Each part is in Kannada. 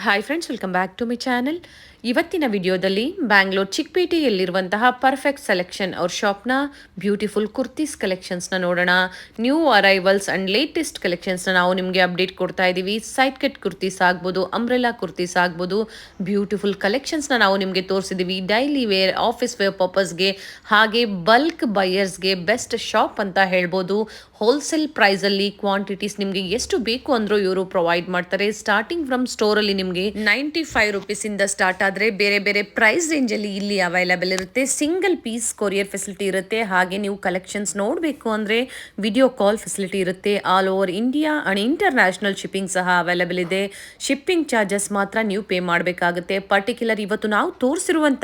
Hi friends, welcome back to my channel. ಇವತ್ತಿನ ವಿಡಿಯೋದಲ್ಲಿ ಬ್ಯಾಂಗ್ಳೂರ್ ಚಿಕ್ಕಪೇಟೆಯಲ್ಲಿರುವಂತಹ ಪರ್ಫೆಕ್ಟ್ ಸೆಲೆಕ್ಷನ್ ಅವ್ರ ಶಾಪ್ನ ಬ್ಯೂಟಿಫುಲ್ ಕುರ್ತೀಸ್ ಕಲೆಕ್ಷನ್ಸ್ನ ನೋಡೋಣ. ನ್ಯೂ ಅರೈವಲ್ಸ್ ಆ್ಯಂಡ್ ಲೇಟೆಸ್ಟ್ ಕಲೆಕ್ಷನ್ಸ್ನ ನಾವು ನಿಮಗೆ ಅಪ್ಡೇಟ್ ಕೊಡ್ತಾ ಇದ್ದೀವಿ. ಸೈಡ್ ಕಟ್ ಕುರ್ತೀಸ್ ಆಗ್ಬೋದು, ಅಂಬ್ರೆಲಾ ಕುರ್ತೀಸ್ ಆಗ್ಬೋದು, ಬ್ಯೂಟಿಫುಲ್ ಕಲೆಕ್ಷನ್ಸ್ನ ನಾವು ನಿಮಗೆ ತೋರಿಸಿದ್ದೀವಿ. ಡೈಲಿ ವೇರ್, ಆಫೀಸ್ ವೇರ್ ಪರ್ಪಸ್ಗೆ, ಹಾಗೆ ಬಲ್ಕ್ ಬೈಯರ್ಸ್ಗೆ ಬೆಸ್ಟ್ ಶಾಪ್ ಅಂತ ಹೇಳ್ಬೋದು. ಹೋಲ್ಸೇಲ್ ಪ್ರೈಸಲ್ಲಿ ಕ್ವಾಂಟಿಟೀಸ್ ನಿಮಗೆ ಎಷ್ಟು ಬೇಕು ಅಂದರೂ ಇವರು ಪ್ರೊವೈಡ್ ಮಾಡ್ತಾರೆ. ಸ್ಟಾರ್ಟಿಂಗ್ ಫ್ರಮ್ ಸ್ಟೋರಲ್ಲಿ ನಿಮಗೆ 95 ರುಪೀಸಿಂದ ಸ್ಟಾರ್ಟ್ ಆದರೆ ಬೇರೆ ಬೇರೆ ಪ್ರೈಸ್ ರೇಂಜಲ್ಲಿ ಇಲ್ಲಿ ಅವೈಲಬಲ್ ಇರುತ್ತೆ. ಸಿಂಗಲ್ ಪೀಸ್ ಕೊರಿಯರ್ ಫೆಸಿಲಿಟಿ ಇರುತ್ತೆ. ಹಾಗೆ ನೀವು ಕಲೆಕ್ಷನ್ಸ್ ನೋಡಬೇಕು ಅಂದರೆ ವಿಡಿಯೋ ಕಾಲ್ ಫೆಸಿಲಿಟಿ ಇರುತ್ತೆ. All over India and international shipping ಸಹ ಅವೈಲಬಲ್ ಇದೆ. ಶಿಪ್ಪಿಂಗ್ ಚಾರ್ಜಸ್ ಮಾತ್ರ ನೀವು ಪೇ ಮಾಡಬೇಕಾಗುತ್ತೆ. ಪರ್ಟಿಕ್ಯುಲರ್ ಇವತ್ತು ನಾವು ತೋರಿಸಿರುವಂಥ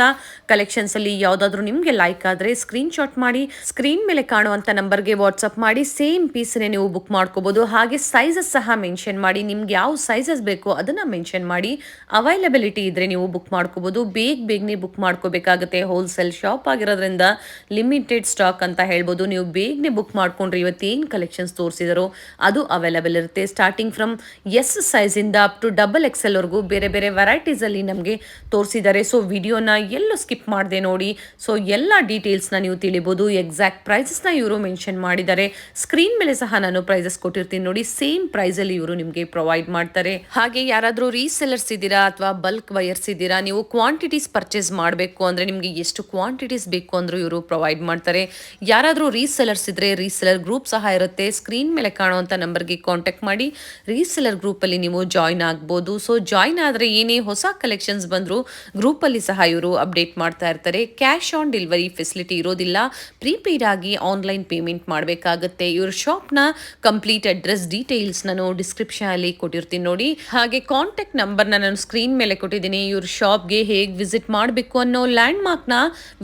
ಕಲೆಕ್ಷನ್ಸಲ್ಲಿ ಯಾವುದಾದ್ರೂ ನಿಮಗೆ ಲೈಕ್ ಆದರೆ ಸ್ಕ್ರೀನ್ಶಾಟ್ ಮಾಡಿ ಸ್ಕ್ರೀನ್ ಮೇಲೆ ಕಾಣುವಂಥ ನಂಬರ್ಗೆ ವಾಟ್ಸಪ್ ಮಾಡಿ ಸೇಮ್ ಪೀಸ್ನೇ ನೀವು ಬುಕ್ ಮಾಡ್ಕೋಬೋದು. ಹಾಗೆ ಸೈಜಸ್ ಸಹ ಮೆನ್ಷನ್ ಮಾಡಿ, ನಿಮ್ಗೆ ಯಾವ ಸೈಜಸ್ ಬೇಕೋ ಅದನ್ನು ಮೆನ್ಷನ್ ಮಾಡಿ. ಅವೈಲಬಿಲಿಟಿ ಇದ್ದರೆ ನೀವು ಬುಕ್ ಮಾಡ್ಕೋಬೋದು. ಬೇಗನೆ ಬುಕ್ ಮಾಡ್ಕೋಬೇಕಾಗುತ್ತೆ. ಹೋಲ್ಸೇಲ್ ಶಾಪ್ ಆಗಿರೋದ್ರಿಂದ ಲಿಮಿಟೆಡ್ ಸ್ಟಾಕ್ ಅಂತ ಹೇಳ್ಬೋದು. ನೀವು ಬೇಗನೆ ಬುಕ್ ಮಾಡ್ಕೊಂಡ್ರೆ ಇವತ್ತೇನು ಕಲೆಕ್ಷನ್ಸ್ ತೋರಿಸಿದಾರೋ ಅದು ಅವೈಲಬಲ್ ಇರುತ್ತೆ. ಸ್ಟಾರ್ಟಿಂಗ್ ಫ್ರಮ್ ಎಸ್ ಸೈಜಿಂದ ಅಪ್ ಟು XXL ವರೆಗೂ ಬೇರೆ ಬೇರೆ ವೆರೈಟೀಸಲ್ಲಿ ನಮಗೆ ತೋರಿಸಿದ್ದಾರೆ. ಸೊ ವಿಡಿಯೋನ ಎಲ್ಲೂ ಸ್ಕಿಪ್ ಮಾಡದೆ ನೋಡಿ. ಸೊ ಎಲ್ಲ ಡೀಟೇಲ್ಸ್ನ ನೀವು ತಿಳಿಬೋದು. ಎಕ್ಸಾಕ್ಟ್ ಪ್ರೈಸಸ್ನ ಇವರು ಮೆನ್ಷನ್ ಮಾಡಿದ್ದಾರೆ. ಸ್ಕ್ರೀನ್ ಮೇಲೆ ಸಹ ನಾನು ಪ್ರೈಸಸ್ ಕೊಟ್ಟಿರ್ತೀನಿ ನೋಡಿ. ಸೇಮ್ ಪ್ರೈಸಲ್ಲಿ ಇವರು ನಿಮಗೆ ಪ್ರೊವೈಡ್ ಮಾಡ್ತಾರೆ. ಹಾಗೆ ಯಾರಾದರೂ ರೀಸೆಲರ್ಸ್ ಇದ್ದೀರಾ ಅಥವಾ ಬಲ್ಕ್ ಬಯರ್ಸ್ ಇದ್ದೀರಾ, ನೀವು ಕ್ವಾಂಟಿಟೀಸ್ ಪರ್ಚೇಸ್ ಮಾಡಬೇಕು ಅಂದರೆ ನಿಮಗೆ ಎಷ್ಟು ಕ್ವಾಂಟಿಟೀಸ್ ಬೇಕು ಅಂದರೂ ಇವರು ಪ್ರೊವೈಡ್ ಮಾಡ್ತಾರೆ. ಯಾರಾದರೂ ರೀಸೆಲರ್ಸ್ ಇದ್ದರೆ ರೀಸೆಲರ್ ಗ್ರೂಪ್ ಸಹ ಇರುತ್ತೆ. ಸ್ಕ್ರೀನ್ ಮೇಲೆ ಕಾಣುವಂಥ ನಂಬರ್ಗೆ ಕಾಂಟ್ಯಾಕ್ಟ್ ಮಾಡಿ ರೀಸೆಲರ್ ಗ್ರೂಪಲ್ಲಿ ನೀವು ಜಾಯ್ನ್ ಆಗ್ಬೋದು. ಸೊ ಜಾಯ್ನ್ ಆದರೆ ಏನೇ ಹೊಸ ಕಲೆಕ್ಷನ್ಸ್ ಬಂದರೂ ಗ್ರೂಪಲ್ಲಿ ಸಹ ಇವರು ಅಪ್ಡೇಟ್ ಮಾಡ್ತಾ ಇರ್ತಾರೆ. ಕ್ಯಾಶ್ ಆನ್ ಡೆಲಿವರಿ ಫೆಸಿಲಿಟಿ ಇರೋದಿಲ್ಲ. ಪ್ರೀಪೇಯ್ಡ್ ಆಗಿ ಆನ್ಲೈನ್ ಪೇಮೆಂಟ್ ಮಾಡಬೇಕಾಗುತ್ತೆ. ಇವ್ರ ಶಾಪ್ನ ಕಂಪ್ಲೀಟ್ ಅಡ್ರೆಸ್ ಡೀಟೇಲ್ಸ್ ನಾನು ಡಿಸ್ಕ್ರಿಪ್ಷನ್ ಅಲ್ಲಿ ಕೊಟ್ಟಿರ್ತೀನಿ ನೋಡಿ. ಹಾಗೆ ಕಾಂಟ್ಯಾಕ್ಟ್ ನಂಬರ್ನ ನಾನು ಸ್ಕ್ರೀನ್ ಮೇಲೆ ಕೊಟ್ಟಿದ್ದೀನಿ. ಇವ್ರ ಶಾಪ್ಗೆ ಹೇಗೆ ವಿಸಿಟ್ ಮಾಡಬೇಕು ಅನ್ನೋ ಲ್ಯಾಂಡ್ ಮಾರ್ಕ್ನ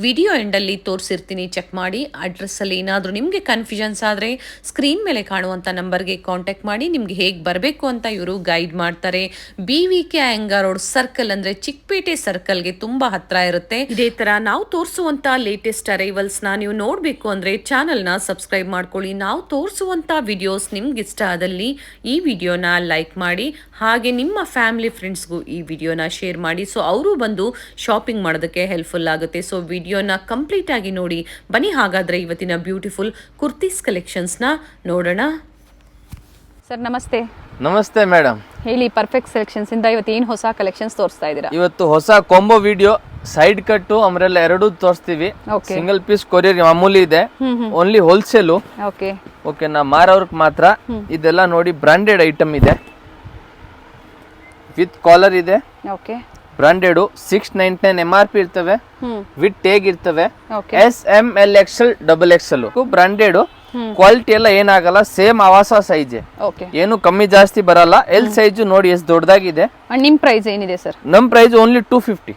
ವಿಡಿಯೋ ಎಂಡಲ್ಲಿ ತೋರಿಸಿರ್ತೀನಿ, ಚೆಕ್ ಮಾಡಿ. ಅಡ್ರೆಸ್ಸಲ್ಲಿ ಏನಾದರೂ ನಿಮಗೆ ಕನ್ಫ್ಯೂಷನ್ಸ್ ಆದರೆ ಸ್ಕ್ರೀನ್ ಮೇಲೆ ಕಾಣುವಂಥ ನಂಬರ್ಗೆ ಕಾಂಟ್ಯಾಕ್ಟ್ ಮಾಡಿ ನಿಮಗೆ ಹೇಗೆ ಬರಬೇಕು ಅಂತ ಇವರು ಗೈಡ್ ಮಾಡ್ತಾರೆ. BVK ಅಯ್ಯಂಗಾರ್ ರೋಡ್ ಸರ್ಕಲ್ ಅಂದರೆ ಚಿಕ್ಕಪೇಟೆ ಸರ್ಕಲ್ಗೆ ತುಂಬ ಹತ್ರ ಇರುತ್ತೆ. ಇದೇ ಥರ ನಾವು ತೋರಿಸುವಂಥ ಲೇಟೆಸ್ಟ್ ಅರೈವಲ್ಸ್ನ ನೀವು ನೋಡಬೇಕು ಅಂದರೆ ಚಾನಲ್ನ ಸಬ್ಸ್ಕ್ರೈಬ್ ಮಾಡ್ಕೊಳ್ಳಿ. ನಾವು ತೋರಿಸುವಂಥ ವಿಡಿಯೋಸ್ ನಿಮ್ಗೆ ಇಷ್ಟ ಆದಲ್ಲಿ ಈ ವಿಡಿಯೋನ ಲೈಕ್ ಮಾಡಿ. ಹಾಗೆ ನಿಮ್ಮ ಫ್ಯಾಮಿಲಿ ಫ್ರೆಂಡ್ಸ್ಗೂ ಈ ವಿಡಿಯೋನ ಶೇರ್ ಮಾಡಿ. ಸೊ ಅವರು ಬಂದು ಶಾಪಿಂಗ್ ಮಾಡೋದಕ್ಕೆ ಹೆಲ್ಪ್ಫುಲ್ ಆಗುತ್ತೆ. ಸೊ ವಿಡಿಯೋನ ಕಂಪ್ಲೀಟ್ ಆಗಿ ನೋಡಿ. ಬನ್ನಿ ಹಾಗಾದರೆ ಇವತ್ತಿನ ಬ್ಯೂಟಿಫುಲ್ ಕುರ್ತೀಸ್ ಕಲೆಕ್ಷನ್ಸ್ನ ನೋಡೋಣ. ಸರ್ ನಮಸ್ತೆ. ನಮಸ್ತೆ ಮೇಡಮ್, ಹೇಳಿ. ಪರ್ಫೆಕ್ಟ್ ಸೆಲೆಕ್ಷನ್ಸ್ ಇಂದ ಇವತ್ತು ಏನು ಹೊಸ ಕಲೆಕ್ಷನ್ಸ್ ತೋರಿಸ್ತಾ ಇದ್ದೀರಾ? ಇವತ್ತು ಹೊಸ ಕಾಂಬೋ ವಿಡಿಯೋ, ಸೈಡ್ ಕಟ್ಟು ಅಂಬ್ರೆಲಾ ಎರಡೂ ತೋರಿಸ್ತೀವಿ. ಸಿಂಗಲ್ ಪೀಸ್ ಕೊರಿಯರ್ ಮಾಮೂಲಿ ಇದೆ, ಓನ್ಲಿ ಹೋಲ್ಸೇಲು. ಓಕೆ ನಾ ಮಾರೋರ್ಕ್ ಮಾತ್ರ. ಇದೆಲ್ಲ ನೋಡಿ ಬ್ರಾಂಡೆಡ್ ಐಟಮ್ ಇದೆ, ವಿತ್ ಕಾಲರ್ ಇದೆ. ಬ್ರಾಂಡೆಡ್ 699 MRP ಇರ್ತವೆ, ವಿತ್ ಟೇಗ್ ಇರ್ತವೆ. SML XL XXL branded. Quality ಎಲ್ಲ ಏನಾಗಲ್ಲ, ಸೇಮ್ ಆವಾಸ ಸೈಜ್, ಏನು ಕಮ್ಮಿ ಜಾಸ್ತಿ ಬರಲ್ಲ. ಎಲ್ ಸೈಜ್ ನೋಡಿ ಎಷ್ಟು ದೊಡ್ಡದಾಗಿದೆ. ನಿಮ್ ಪ್ರೈಸ್ ಏನಿದೆ ಸರ್? ನಮ್ ಪ್ರೈಸ್ ಓನ್ಲಿ 250.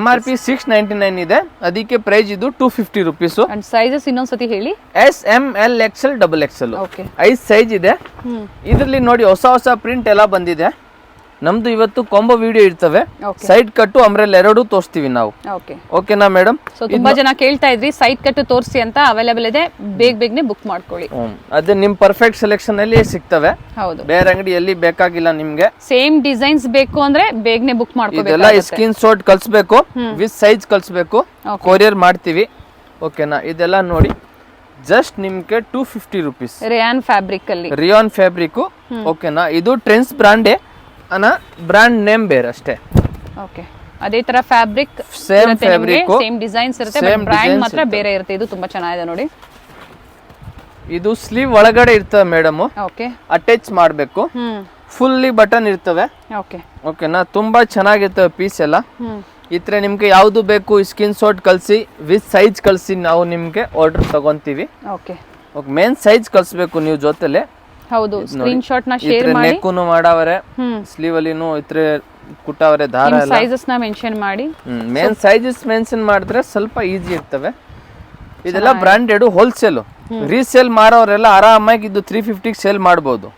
MRP 699 ಇದೆ, ಅದಕ್ಕೆ ಪ್ರೈಸ್ ಇದು 250 ರುಪೀಸ್. ಸೈಜಸ್ ಇನ್ನೊಂದ್ಸತಿ ಹೇಳಿ. SML XL XXL 5 ಸೈಜ್ ಇದೆ. ಇದರಲ್ಲಿ ನೋಡಿ ಹೊಸ ಹೊಸ ಪ್ರಿಂಟ್ ಎಲ್ಲ ಬಂದಿದೆ. ನಮ್ದು ಇವತ್ತು ಕಾಂಬೋ ವಿಡಿಯೋ ಇರ್ತವೆ. ಸೈಡ್ ಕಟ್ಟು ಅಂಬ್ರೆಲಾ ಎರಡೂ ತೋರಿಸ್ತೀವಿ ನಾವು. ಓಕೆನಾ ಮೇಡಮ್? ತುಂಬಾ ಜನ ಕೇಳ್ತಾ ಇದ್ರಿ ಸೈಡ್ ಕಟ್ಟು ತೋರಿಸಿ ಅಂತ. ಅವೈಲೇಬಲ್ ಇದೆ, ಬೇಗನೆ ಬುಕ್ ಮಾಡ್ಕೊಳ್ಳಿ. ಅದೇ ನಿಮ್ ಪರ್ಫೆಕ್ಟ್ ಸೆಲೆಕ್ಷನ್ ಅಲ್ಲಿ ಸಿಗ್ತವೆ. ಬೇರೆ ಅಂಗಡಿಯಲ್ಲಿ ಬೇಕಾಗಿಲ್ಲ ನಿಮ್ಗೆ. ಸೇಮ್ ಡಿಸೈನ್ಸ್ ಬೇಕು ಅಂದ್ರೆ ಬೇಗನೆ ಬುಕ್ ಮಾಡ್ಕೋಬೇಕು. ಇದೆಲ್ಲ ಸ್ಕ್ರೀನ್ ಶಾಟ್ ಕಳ್ಸ್ಬೇಕು, ವಿತ್ ಸೈಜ್ ಕಳ್ಸ್ಬೇಕು, ಕೊರಿಯರ್ ಮಾಡ್ತೀವಿ. ಓಕೆನಾ? ಇದೆಲ್ಲ ನೋಡಿ ಜಸ್ಟ್ ನಿಮ್ಗೆ 250 ರುಪೀಸ್. ರಿಯಾನ್ ಫ್ಯಾಬ್ರಿಕ್ ಅಲ್ಲಿ, ರಿಯಾನ್ ಫ್ಯಾಬ್ರಿಕ್. ಓಕೆನಾ? ಇದು ಟ್ರೆಂಡ್ಸ್ ಬ್ರಾಂಡೇ, ಬ್ರಾಂಡ್ ನೇಮ್ ಬೇರೆ ಅಷ್ಟೇ. ಓಕೆ, ಅದೇ ತರ fabric, same fabric, same designs ಇರುತ್ತೆ, ಬಟ್ ಬ್ರಾಂಡ್ ಮಾತ್ರ ಬೇರೆ ಇರುತ್ತೆ. ಇದು ತುಂಬಾ ಚೆನ್ನಾಗಿದೆ ನೋಡಿ. ಇದು ಸ್ಲೀವ್ ಒಳಗಡೆ ಇರ್ತವೆ ಮೇಡಮ್. ಓಕೆ, ಅಟ್ಯಾಚ್ ಮಾಡಬೇಕು. ಫುಲ್ಲಿ ಬಟನ್ ಇರ್ತವೆ. ಓಕೆ, ಓಕೆನಾ? ತುಂಬಾ ಚೆನ್ನಾಗಿರ್ತವೆ ಪೀಸ್ ಎಲ್ಲ. ಈ ತರ ನಿಮ್ಗೆ ಯಾವ್ದು ಬೇಕು ಸ್ಕ್ರೀನ್ ಶಾಟ್ ಕಳ್ಸಿ, ವಿತ್ ಸೈಜ್ ಕಳ್ಸಿ, ನಾವು ನಿಮ್ಗೆ ಆರ್ಡರ್ ತಗೊಂತೀವಿ. ಓಕೆ, ಮೇನ್ ಸೈಜ್ ಕಳ್ಸ್ಬೇಕು ನೀವು ಜೊತೆಲೆ. ಹೌದು, ಸ್ಕ್ರೀನ್ ಶಾಟ್ ನ ಶೇರ್ ಮಾಡಿ. ನೆಕ್ಕುನು ಮಾಡವರೆ, ಸ್ಲೀವ್ ಅಲ್ಲಿನೂ ಇತ್ರೆ ಕುಟ್ಟವರೆ, ದಾರ ಎಲ್ಲ ಸೈಜಸ್ ನ ಮೆನ್ಷನ್ ಮಾಡಿ. ಮೇನ್ ಸೈಜಸ್ ಮೆನ್ಷನ್ ಮಾಡಿದ್ರೆ ಸ್ವಲ್ಪ ಈಜಿ ಇರ್ತವೆ. ಇದೆಲ್ಲ ಬ್ರಾಂಡೆಡ್ ಹೋಲ್ಸೇಲ್. ರೀಸೇಲ್ ಮಾರೋರೆಲ್ಲ ಆರಾಮಾಗಿ ಇದು 350 ಸೇಲ್ ಮಾಡಬಹುದು.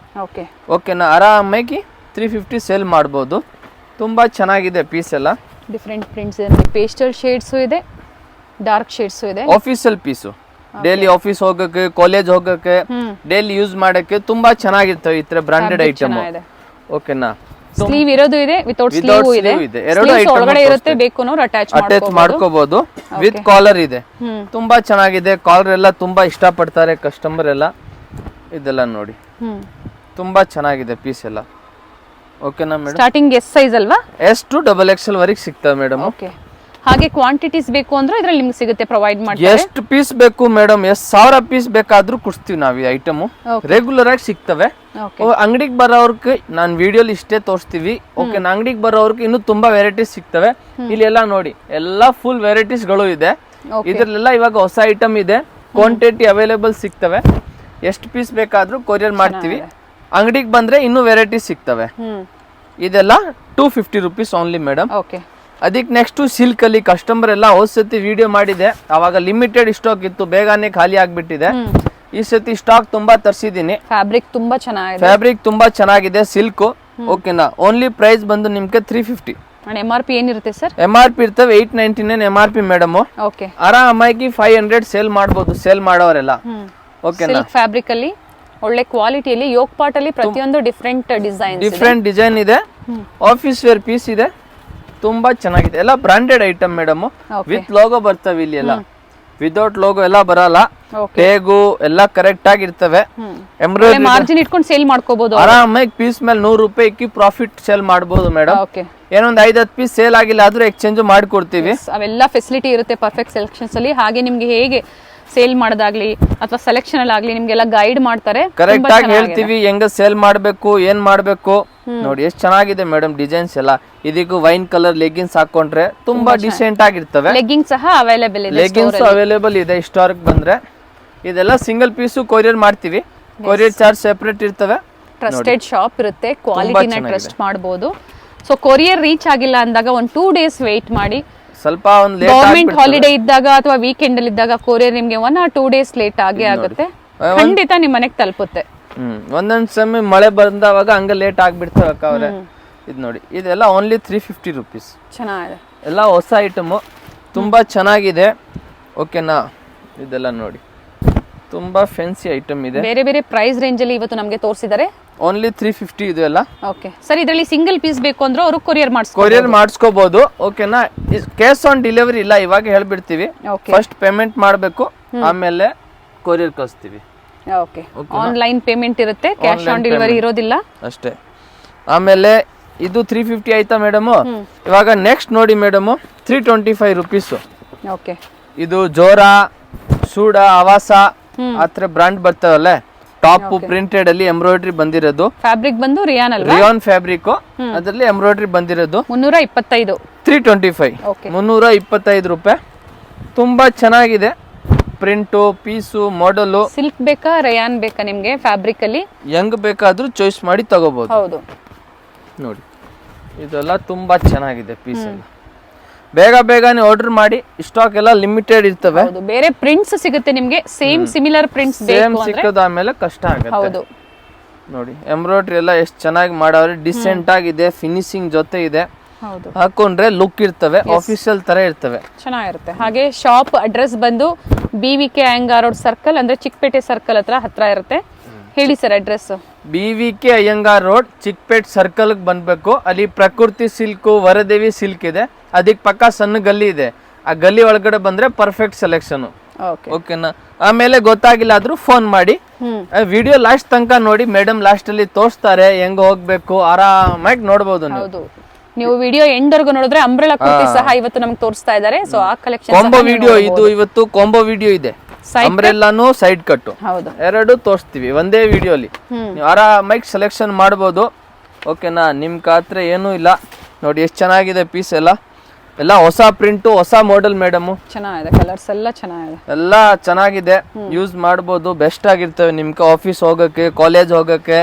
ಓಕೆನಾ? ಆರಾಮಾಗಿ 350 ಸೇಲ್ ಮಾಡಬಹುದು. ತುಂಬಾ ಚೆನ್ನಾಗಿದೆ ಪೀಸ್ ಎಲ್ಲ. ಡಿಫರೆಂಟ್ ಪ್ರಿಂಟ್ಸ್ ಇದೆ, ಪೇಸ್ಟಲ್ ಶೇಡ್ಸ್ ಇದೆ, ಡಾರ್ಕ್ ಶೇಡ್ಸ್ ಇದೆ. ಆಫೀಸಲ್ ಪೀಸು, ಡೈಲಿ ಆಫೀಸ್ ಹೋಗಕ್ಕೆ, ಕಾಲೇಜ್ ಹೋಗಕ್ಕೆ, ಡೈಲಿ ಯೂಸ್ ಮಾಡಕ್ಕೆ ತುಂಬಾ ಚೆನ್ನಾಗಿರ್ತವೆ ಈ ತರ ಬ್ರಾಂಡೆಡ್ ಐಟಮ್. ಓಕೆನಾ? ಸ್ಲೀವ್ ಇರೋದು ಇದೆ, ವಿತೌಟ್ ಸ್ಲೀವ್ ಇದೆ, ಎರಡು Sleeves ಒಳಗಡೆ ಇರುತ್ತೆ, ಬೇಕು ಅನ್ನೋರು ಅಟ್ಯಾಚ್ ಮಾಡ್ಕೋಬಹುದು. ವಿತ್ ಕಾಲರ್ ಇದೆ, ತುಂಬಾ ಚೆನ್ನಾಗಿದೆ. ಕಾಲರ್ ಎಲ್ಲ ತುಂಬಾ ಇಷ್ಟ ಪಡ್ತಾರೆ ಕಸ್ಟಮರ್ ಎಲ್ಲ. ಇದೆಲ್ಲ ನೋಡಿ ತುಂಬಾ ಚೆನ್ನಾಗಿದೆ ಪೀಸ್ ಎಲ್ಲ. ಓಕೆನಾ ಮೇಡಮ್? ಸ್ಟಾರ್ಟಿಂಗ್ ಎಸ್ ಸೈಜ್ ಅಲ್ವಾ? ಎಸ್ ಟು XXL ವರೆಗೆ ಸಿಗ್ತವೆ ಮೇಡಮ್. ಓಕೆ. ಹಾಗೆ ಕ್ವಾಂಟಿಟೀಸ್ ಬೇಕು ಅಂದ್ರೆ ಇದ್ರಲ್ಲಿ ನಿಮ್ಗೆ ಸಿಗುತ್ತೆ, ಪ್ರೊವೈಡ್ ಮಾಡ್ತಾರೆ. ಎಷ್ಟು ಪೀಸ್ ಬೇಕು ಮೇಡಮ್? 1000 ಪೀಸ್ ಬೇಕಾದ್ರೂ ಕೊಡ್ತೀವಿ ನಾವು ಈ ಐಟಮ್. ರೆಗ್ಯುಲರ್ ಆಗಿ ಸಿಗ್ತವೆ. ಅಂಗಡಿಗೆ ಬರೋರ್ಗೆ ನಾನು ವಿಡಿಯೋಲಿ ಇಷ್ಟೇ ತೋರಿಸ್ತೀವಿ. ಓಕೆ, ಅಂಗಡಿಗೆ ಬರೋರ್ಗೆ ಇನ್ನೂ ತುಂಬಾ ವೆರೈಟೀಸ್ ಸಿಗ್ತವೆ. ಇಲ್ಲಿ ಎಲ್ಲ ನೋಡಿ, ಎಲ್ಲಾ ಫುಲ್ ವೆರೈಟೀಸ್ ಗಳು ಇದೆ. ಇದ್ರಲ್ಲೆಲ್ಲ ಇವಾಗ ಹೊಸ ಐಟಮ್ ಇದೆ, ಕ್ವಾಂಟಿಟಿ ಅವೈಲೇಬಲ್ ಸಿಗ್ತವೆ. ಎಷ್ಟು ಪೀಸ್ ಬೇಕಾದ್ರೂ ಕೊರಿಯರ್ ಮಾಡ್ತೀವಿ. ಅಂಗಡಿಗೆ ಬಂದ್ರೆ ಇನ್ನೂ ವೆರೈಟೀಸ್ ಸಿಗ್ತವೆ. ಇದೆಲ್ಲ 250 ರುಪೀಸ್ ಓನ್ಲಿ ಮೇಡಮ್. ಓಕೆ. ಅದಕ್ಕೆ ನೆಕ್ಸ್ಟ್ ಸಿಲ್ಕ್ ಅಲ್ಲಿ ಕಸ್ಟಮರ್ ಎಲ್ಲ ಹೋದ್ ಸತಿ ವಿಡಿಯೋ ಮಾಡಿದೆ, ಅವಾಗ ಲಿಮಿಟೆಡ್ ಸ್ಟಾಕ್ ಇತ್ತು, ಬೇಗನೆ ಖಾಲಿ ಆಗ್ಬಿಟ್ಟಿದೆ. ಈ ಸತಿ ಸ್ಟಾಕ್ ತುಂಬಾ ತರಿಸಿದೀನಿ. ಫ್ಯಾಬ್ರಿಕ್ ತುಂಬಾ ಚೆನ್ನಾಗಿದೆ, ಸಿಲ್ಕ್. ಓಕೆನಾ? ಓನ್ಲಿ ಪ್ರೈಸ್ ಬಂದು ನಿಮ್ಗೆ 350. MRP ಏನಿರುತ್ತೆ ಸರ್? MRP ಇರ್ತವೆ 899 MRP ಮೇಡಮ್. ಓಕೆ. ಆರಾಮಾಗಿ 500 ಸೇಲ್ ಮಾಡಬಹುದು, ಸೇಲ್ ಮಾಡೋರೆಲ್ಲ. ಓಕೆನಾ? ಸಿಲ್ಕ್ ಫ್ಯಾಬ್ರಿಕ್ ಅಲ್ಲಿ ಒಳ್ಳೆ ಕ್ವಾಲಿಟಿಯಲ್ಲಿ ಯೋಕ್ ಪಾರ್ಟ್ ಅಲ್ಲಿ ಪ್ರತಿಯೊಂದು ಡಿಫರೆಂಟ್ ಡಿಸೈನ್ ಇದೆ. ಆಫೀಸ್ ವೇರ್ ಪೀಸ್ ಇದೆ, ತುಂಬಾ ಚೆನ್ನಾಗಿದೆ. ಎಲ್ಲ branded item madam. With logo ಬರ್ತವೆ ಇಲ್ಲಿ ಎಲ್ಲ, ವಿದೌಟ್ ಲೋಗೋ ಎಲ್ಲ ಬರಲ್ಲ. ಟೇಗು ಎಲ್ಲ ಕರೆಕ್ಟ್ ಆಗಿರ್ತವೆ. ಎಂಬ್ರಾಯ್ಡರಿ ಮಾರ್ಜಿನ್ ಇಟ್ಕೊಂಡು ಸೇಲ್ ಮಾಡ್ಕೋಬಹುದು ಆರಾಮಾಗಿ. ಪೀಸ್ ಮೇಲೆ 100 ರೂಪಾಯಿ ಇಕ್ಕಿ ಪ್ರಾಫಿಟ್ ಸೇಲ್ ಮಾಡಬಹುದು ಮೇಡಮ್. ಏನೊಂದು 5-10 ಪೀಸ್ ಸೇಲ್ ಆಗಿಲ್ಲ ಆದ್ರೂ ಎಕ್ಸ್ಚೇಂಜ್ ಮಾಡ್ಕೊಡ್ತೀವಿ. ಅವೆಲ್ಲ ಫೆಸಿಲಿಟಿ ಇರುತ್ತೆ ಪರ್ಫೆಕ್ಟ್ ಸೆಲೆಕ್ಷನ್ಸ್ ಅಲ್ಲಿ. ಹಾಗೆ ನಿಮ್ಗೆ ಹೇಗೆ ಸೇಲ್ ಮಾಡೋದಾಗ್ಲಿ ಅಥವಾ ಸೆಲೆಕ್ಷನ್ ಅಲ್ಲಿ ಆಗ್ಲಿ ನಿಮ್ಗೆಲ್ಲ ಗೈಡ್ ಮಾಡ್ತಾರೆ. ಕರೆಕ್ಟ್ ಆಗಿ ಹೇಳ್ತೀವಿ ಹೆಂಗ ಸೇಲ್ ಮಾಡ್ಬೇಕು, ಏನ್ ಮಾಡ್ಬೇಕು. ನೋಡಿ ಎಷ್ಟು ಚೆನ್ನಾಗಿದೆ ಮೇಡಮ್ ಡಿಸೈನ್ಸ್ ಎಲ್ಲ. ಇದಕ್ಕೂ ವೈನ್ ಕಲರ್ ಲೆಗ್ಗಿನ್ಸ್ ಹಾಕೊಂಡ್ರೆ ತುಂಬಾ ಡಿಸೆಂಟ್ ಆಗಿರ್ತವೆ. ಲೆಗ್ಗಿಂಗ್ಸ್ ಸಹ ಅವೈಲೇಬಲ್ ಇದೆ, ಲೆಗ್ಗಿನ್ಸ್ ಅವೈಲೇಬಲ್ ಇದೆ. ಸ್ಟಾರ್ಕ್ ಬಂದ್ರೆ ಇದೆಲ್ಲ ಸಿಂಗಲ್ ಪೀಸು ಕೊರಿಯರ್ ಮಾಡ್ತೀವಿ. ಕೊರಿಯರ್ ಚಾರ್ಜ್ ಸೆಪರೇಟ್ ಇರ್ತವೆ. ಟ್ರಸ್ಟೆಡ್ ಶಾಪ್ ಇರುತ್ತೆ, ಕ್ವಾಲಿಟಿನ ಟ್ರಸ್ಟ್ ಮಾಡಬಹುದು. ಸೊ ಕೊರಿಯರ್ ರೀಚ್ ಆಗಿಲ್ಲ ಅಂದಾಗ ಒಂದು 2 days ವೇಟ್ ಮಾಡಿ. ಸ್ವಲ್ಪ ಒಂದು ಗವರ್ಮೆಂಟ್ ಹಾಲಿಡೇ ಇದ್ದಾಗ ಅಥವಾ ವೀಕೆಂಡ್ ಅಲ್ಲಿ ಇದ್ದಾಗ ಕೊರಿಯರ್ ನಿಮ್ಗೆ 1 or 2 days ಲೇಟ್ ಆಗೇ ಆಗುತ್ತೆ. ಖಂಡಿತ ನಿಮ್ ಮನೆಗೆ ತಲುಪುತ್ತೆ. ಒಂದೊಂದ್ ಸಮಯ ಮಳೆ ಬಂದವಾಗ ಹಂಗ ಲೇಟ್ ಆಗ್ಬಿಡ್ತವೆ ಅವ್ರೆ. ಇದು ನೋಡಿ, ಇದೆಲ್ಲ ಓನ್ಲಿ 350 ರುಪೀಸ್. ಚೆನ್ನಾಗಿದೆ, ಎಲ್ಲ ಹೊಸ ಐಟಮು, ತುಂಬಾ ಚೆನ್ನಾಗಿದೆ. ಓಕೆನಾ? ಇದೆಲ್ಲ ನೋಡಿ ತುಂಬಾ ಫ್ಯಾನ್ಸಿ ಐಟಮ್ ಇದೆ. ಬೇರೆ ಬೇರೆ ಪ್ರೈಸ್ ರೇಂಜ್ ಅಲ್ಲಿ ಇವತ್ತು ನಮಗೆ ತೋರಿಸಿದ್ದಾರೆ. ಓನ್ಲಿ 350 ಇದು ಎಲ್ಲ. ಓಕೆ ಸರ್, ಇದರಲ್ಲಿ ಸಿಂಗಲ್ ಪೀಸ್ ಬೇಕು ಅಂದ್ರೆ ಅವರು ಕೊರಿಯರ್ ಮಾಡಿಸ್ಕೋಬಹುದು. ಓಕೆನಾ? ಕ್ಯಾಶ್ ಆನ್ ಡೆಲಿವರಿ ಇಲ್ಲ, ಇವಾಗ ಹೇಳ್ಬಿಡ್ತೀವಿ. ಫಸ್ಟ್ ಪೇಮೆಂಟ್ ಮಾಡಬೇಕು, ಆಮೇಲೆ ಕೊರಿಯರ್ ಕಳಿಸ್ತೀವಿ. ಓಕೆ. ಆನ್ಲೈನ್ ಪೇಮೆಂಟ್ ಇರುತ್ತೆ, ಕ್ಯಾಶ್ ಆನ್ ಡೆಲಿವರಿ ಇರೋದಿಲ್ಲ ಅಷ್ಟೇ. ಆಮೇಲೆ ಇದು 350 ಆಯ್ತಾ ಮೇಡಮ್? ಇವಾಗ ನೆಕ್ಸ್ಟ್ ನೋಡಿ ಮೇಡಮ್, 325 ರುಪೀಸ್. ಓಕೆ. ಇದು ಜೋರಾ, ಸೂಡ, ಆವಾಸ ಆತರ ಬ್ರಾಂಡ್ ಬರ್ತಾವಲ್ಲ, ಟಾಪ್ ಪ್ರಿಂಟೆಡ್ ಅಲ್ಲಿ ಎಂಬ್ರಾಯ್ಡ್ರಿ ಬಂದಿರೋದು. ಫ್ಯಾಬ್ರಿಕ್ ಬಂದು ರಿಯಾನ್ ಅಲ್ವಾ? ರಿಯಾನ್ ಫ್ಯಾಬ್ರಿಕ್, ಅದರಲ್ಲಿ ಎಂಬ್ರಾಯ್ಡ್ರಿ ಬಂದಿರೋದು. 325. 325. 325 ರೂಪಾಯಿ. ತುಂಬಾ ಚೆನ್ನಾಗಿದೆ. Print, piece, model. ಸಿಲ್ಕ್ ಬೇಕಾ ರಿಯಾನ್ ಬೇಕಾ ನಿಮ್ಗೆ? ಫ್ಯಾಬ್ರಿಕ್ ಅಲ್ಲಿ ಹೆಂಗ್ ಬೇಕಾದ್ರೂ ಚಾಯ್ಸ್ ಮಾಡಿ ತಗೋಬಹುದು. ಹೌದು ನೋಡಿ, ಇದೆಲ್ಲ ತುಂಬಾ ಚೆನ್ನಾಗಿದೆ ಪೀಸ್ ಎಲ್ಲ. ಬೇಗನೆ ಆರ್ಡರ್ ಮಾಡಿ, ಸ್ಟಾಕ್ ಎಲ್ಲ ಲಿಮಿಟೆಡ್ ಇರ್ತವೆ. ಬೇರೆ ಪ್ರಿಂಟ್ಸ್ ಸಿಗುತ್ತೆ ನಿಮ್ಗೆ, ಸೇಮ್ ಸಿಮಿಲರ್ ಪ್ರಿಂಟ್ಸ್ ಸಿಕ್ಕದ ಆಮೇಲೆ ಕಷ್ಟ ಆಗುತ್ತೆ. ನೋಡಿ ಎಂಬ್ರಾಯ್ಡ್ರಿ ಎಲ್ಲ ಎಷ್ಟು ಚೆನ್ನಾಗಿ ಮಾಡವ್ರೆ, ಡಿಸೆಂಟ್ ಆಗಿದೆ, ಫಿನಿಶಿಂಗ್ ಜೊತೆ ಇದೆ. ಹಾಕೊಂಡ್ರೆ ಲುಕ್ ಇರ್ತವೆ, ಆಫೀಸಿಯಲ್ ತರ ಇರ್ತವೆ, ಚೆನ್ನಾಗಿರುತ್ತೆ. ಹಾಗೆ ಶಾಪ್ ಅಡ್ರೆಸ್ ಬಂದು BVK ಅಯ್ಯಂಗಾರ್ ರೋಡ್ ಸರ್ಕಲ್, ಅಂದ್ರೆ ಚಿಕ್ಕಪೇಟೆ ಸರ್ಕಲ್ ಹತ್ರ ಇರುತ್ತೆ. ಹೇಳಿ sir address. BVK Iyengar road Chickpet circle ಬಂದ್ಬೇಕು. ಅಲ್ಲಿ ಪ್ರಕೃತಿ ಸಿಲ್ಕ್, ವರದೇವಿ ಸಿಲ್ಕ್ ಇದೆ. ಅದಕ್ಕೆ ಪಕ್ಕ ಸಣ್ಣ ಗಲ್ಲಿ ಇದೆ, ಆ ಗಲ್ಲಿ ಒಳಗಡೆ ಬಂದ್ರೆ ಪರ್ಫೆಕ್ಟ್ ಸೆಲೆಕ್ಷನ್. ಓಕೆನಾ? ಆಮೇಲೆ ಗೊತ್ತಾಗಿಲ್ಲ ಆದ್ರೂ ಫೋನ್ ಮಾಡಿ. ವಿಡಿಯೋ ಲಾಸ್ಟ್ ತನಕ ನೋಡಿ, ಮೇಡಮ್ ಲಾಸ್ಟ್ ಅಲ್ಲಿ ತೋರಿಸ್ತಾರೆ ಹೆಂಗ್ ಹೋಗ್ಬೇಕು, ಆರಾಮಾಗಿ ನೋಡ್ಬೋದು. ನೀವು ವಿಡಿಯೋ ಎಂಡ್ ವರ್ಗು ನೋಡಿದ್ರೆ ಅಂಬ್ರೆಲಾ ಕುರ್ತಿ ಸಹ ಇವತ್ತು ನಮಗೆ ತೋರಿಸ್ತಾ ಇದ್ದಾರೆ. ಸೊ ಆ ಕಲೆಕ್ಷನ್ ಕಾಂಬೋ ವಿಡಿಯೋ ಇದು, ಇವತ್ತು ಕಾಂಬೋ ವಿಡಿಯೋ ಇದೆ. ಅಂಬ್ರೆಲ್ಲಾನು ಸೈಡ್ ಕಟ್ ಎರಡು ತೋರಿಸ್ತೀವಿ ಒಂದೇ ವಿಡಿಯೋಲಿ. ನೀವು ಆರಾಮಾಗಿ ಸೆಲೆಕ್ಷನ್ ಮಾಡ್ಬೋದು. ಓಕೆನಾ? ನಿಮ್ ಹತ್ರ ಏನೂ ಇಲ್ಲ. ನೋಡಿ ಎಷ್ಟು ಚೆನ್ನಾಗಿದೆ ಪೀಸ್ ಎಲ್ಲ. ಎಲ್ಲ ಹೊಸ ಪ್ರಿಂಟು, ಹೊಸ ಮಾಡೆಲ್ ಮೇಡಮ್. ಚೆನ್ನಾಗಿದೆ, ಕಲರ್ಸ್ ಎಲ್ಲ ಚೆನ್ನಾಗಿದೆ, ಎಲ್ಲ ಚೆನ್ನಾಗಿದೆ. ಯೂಸ್ ಮಾಡ್ಬೋದು, ಬೆಸ್ಟ್ ಆಗಿರ್ತವೆ ನಿಮ್ಗೆ. ಆಫೀಸ್ ಹೋಗಕ್ಕೆ, ಕಾಲೇಜ್ ಹೋಗಕ್ಕೆ,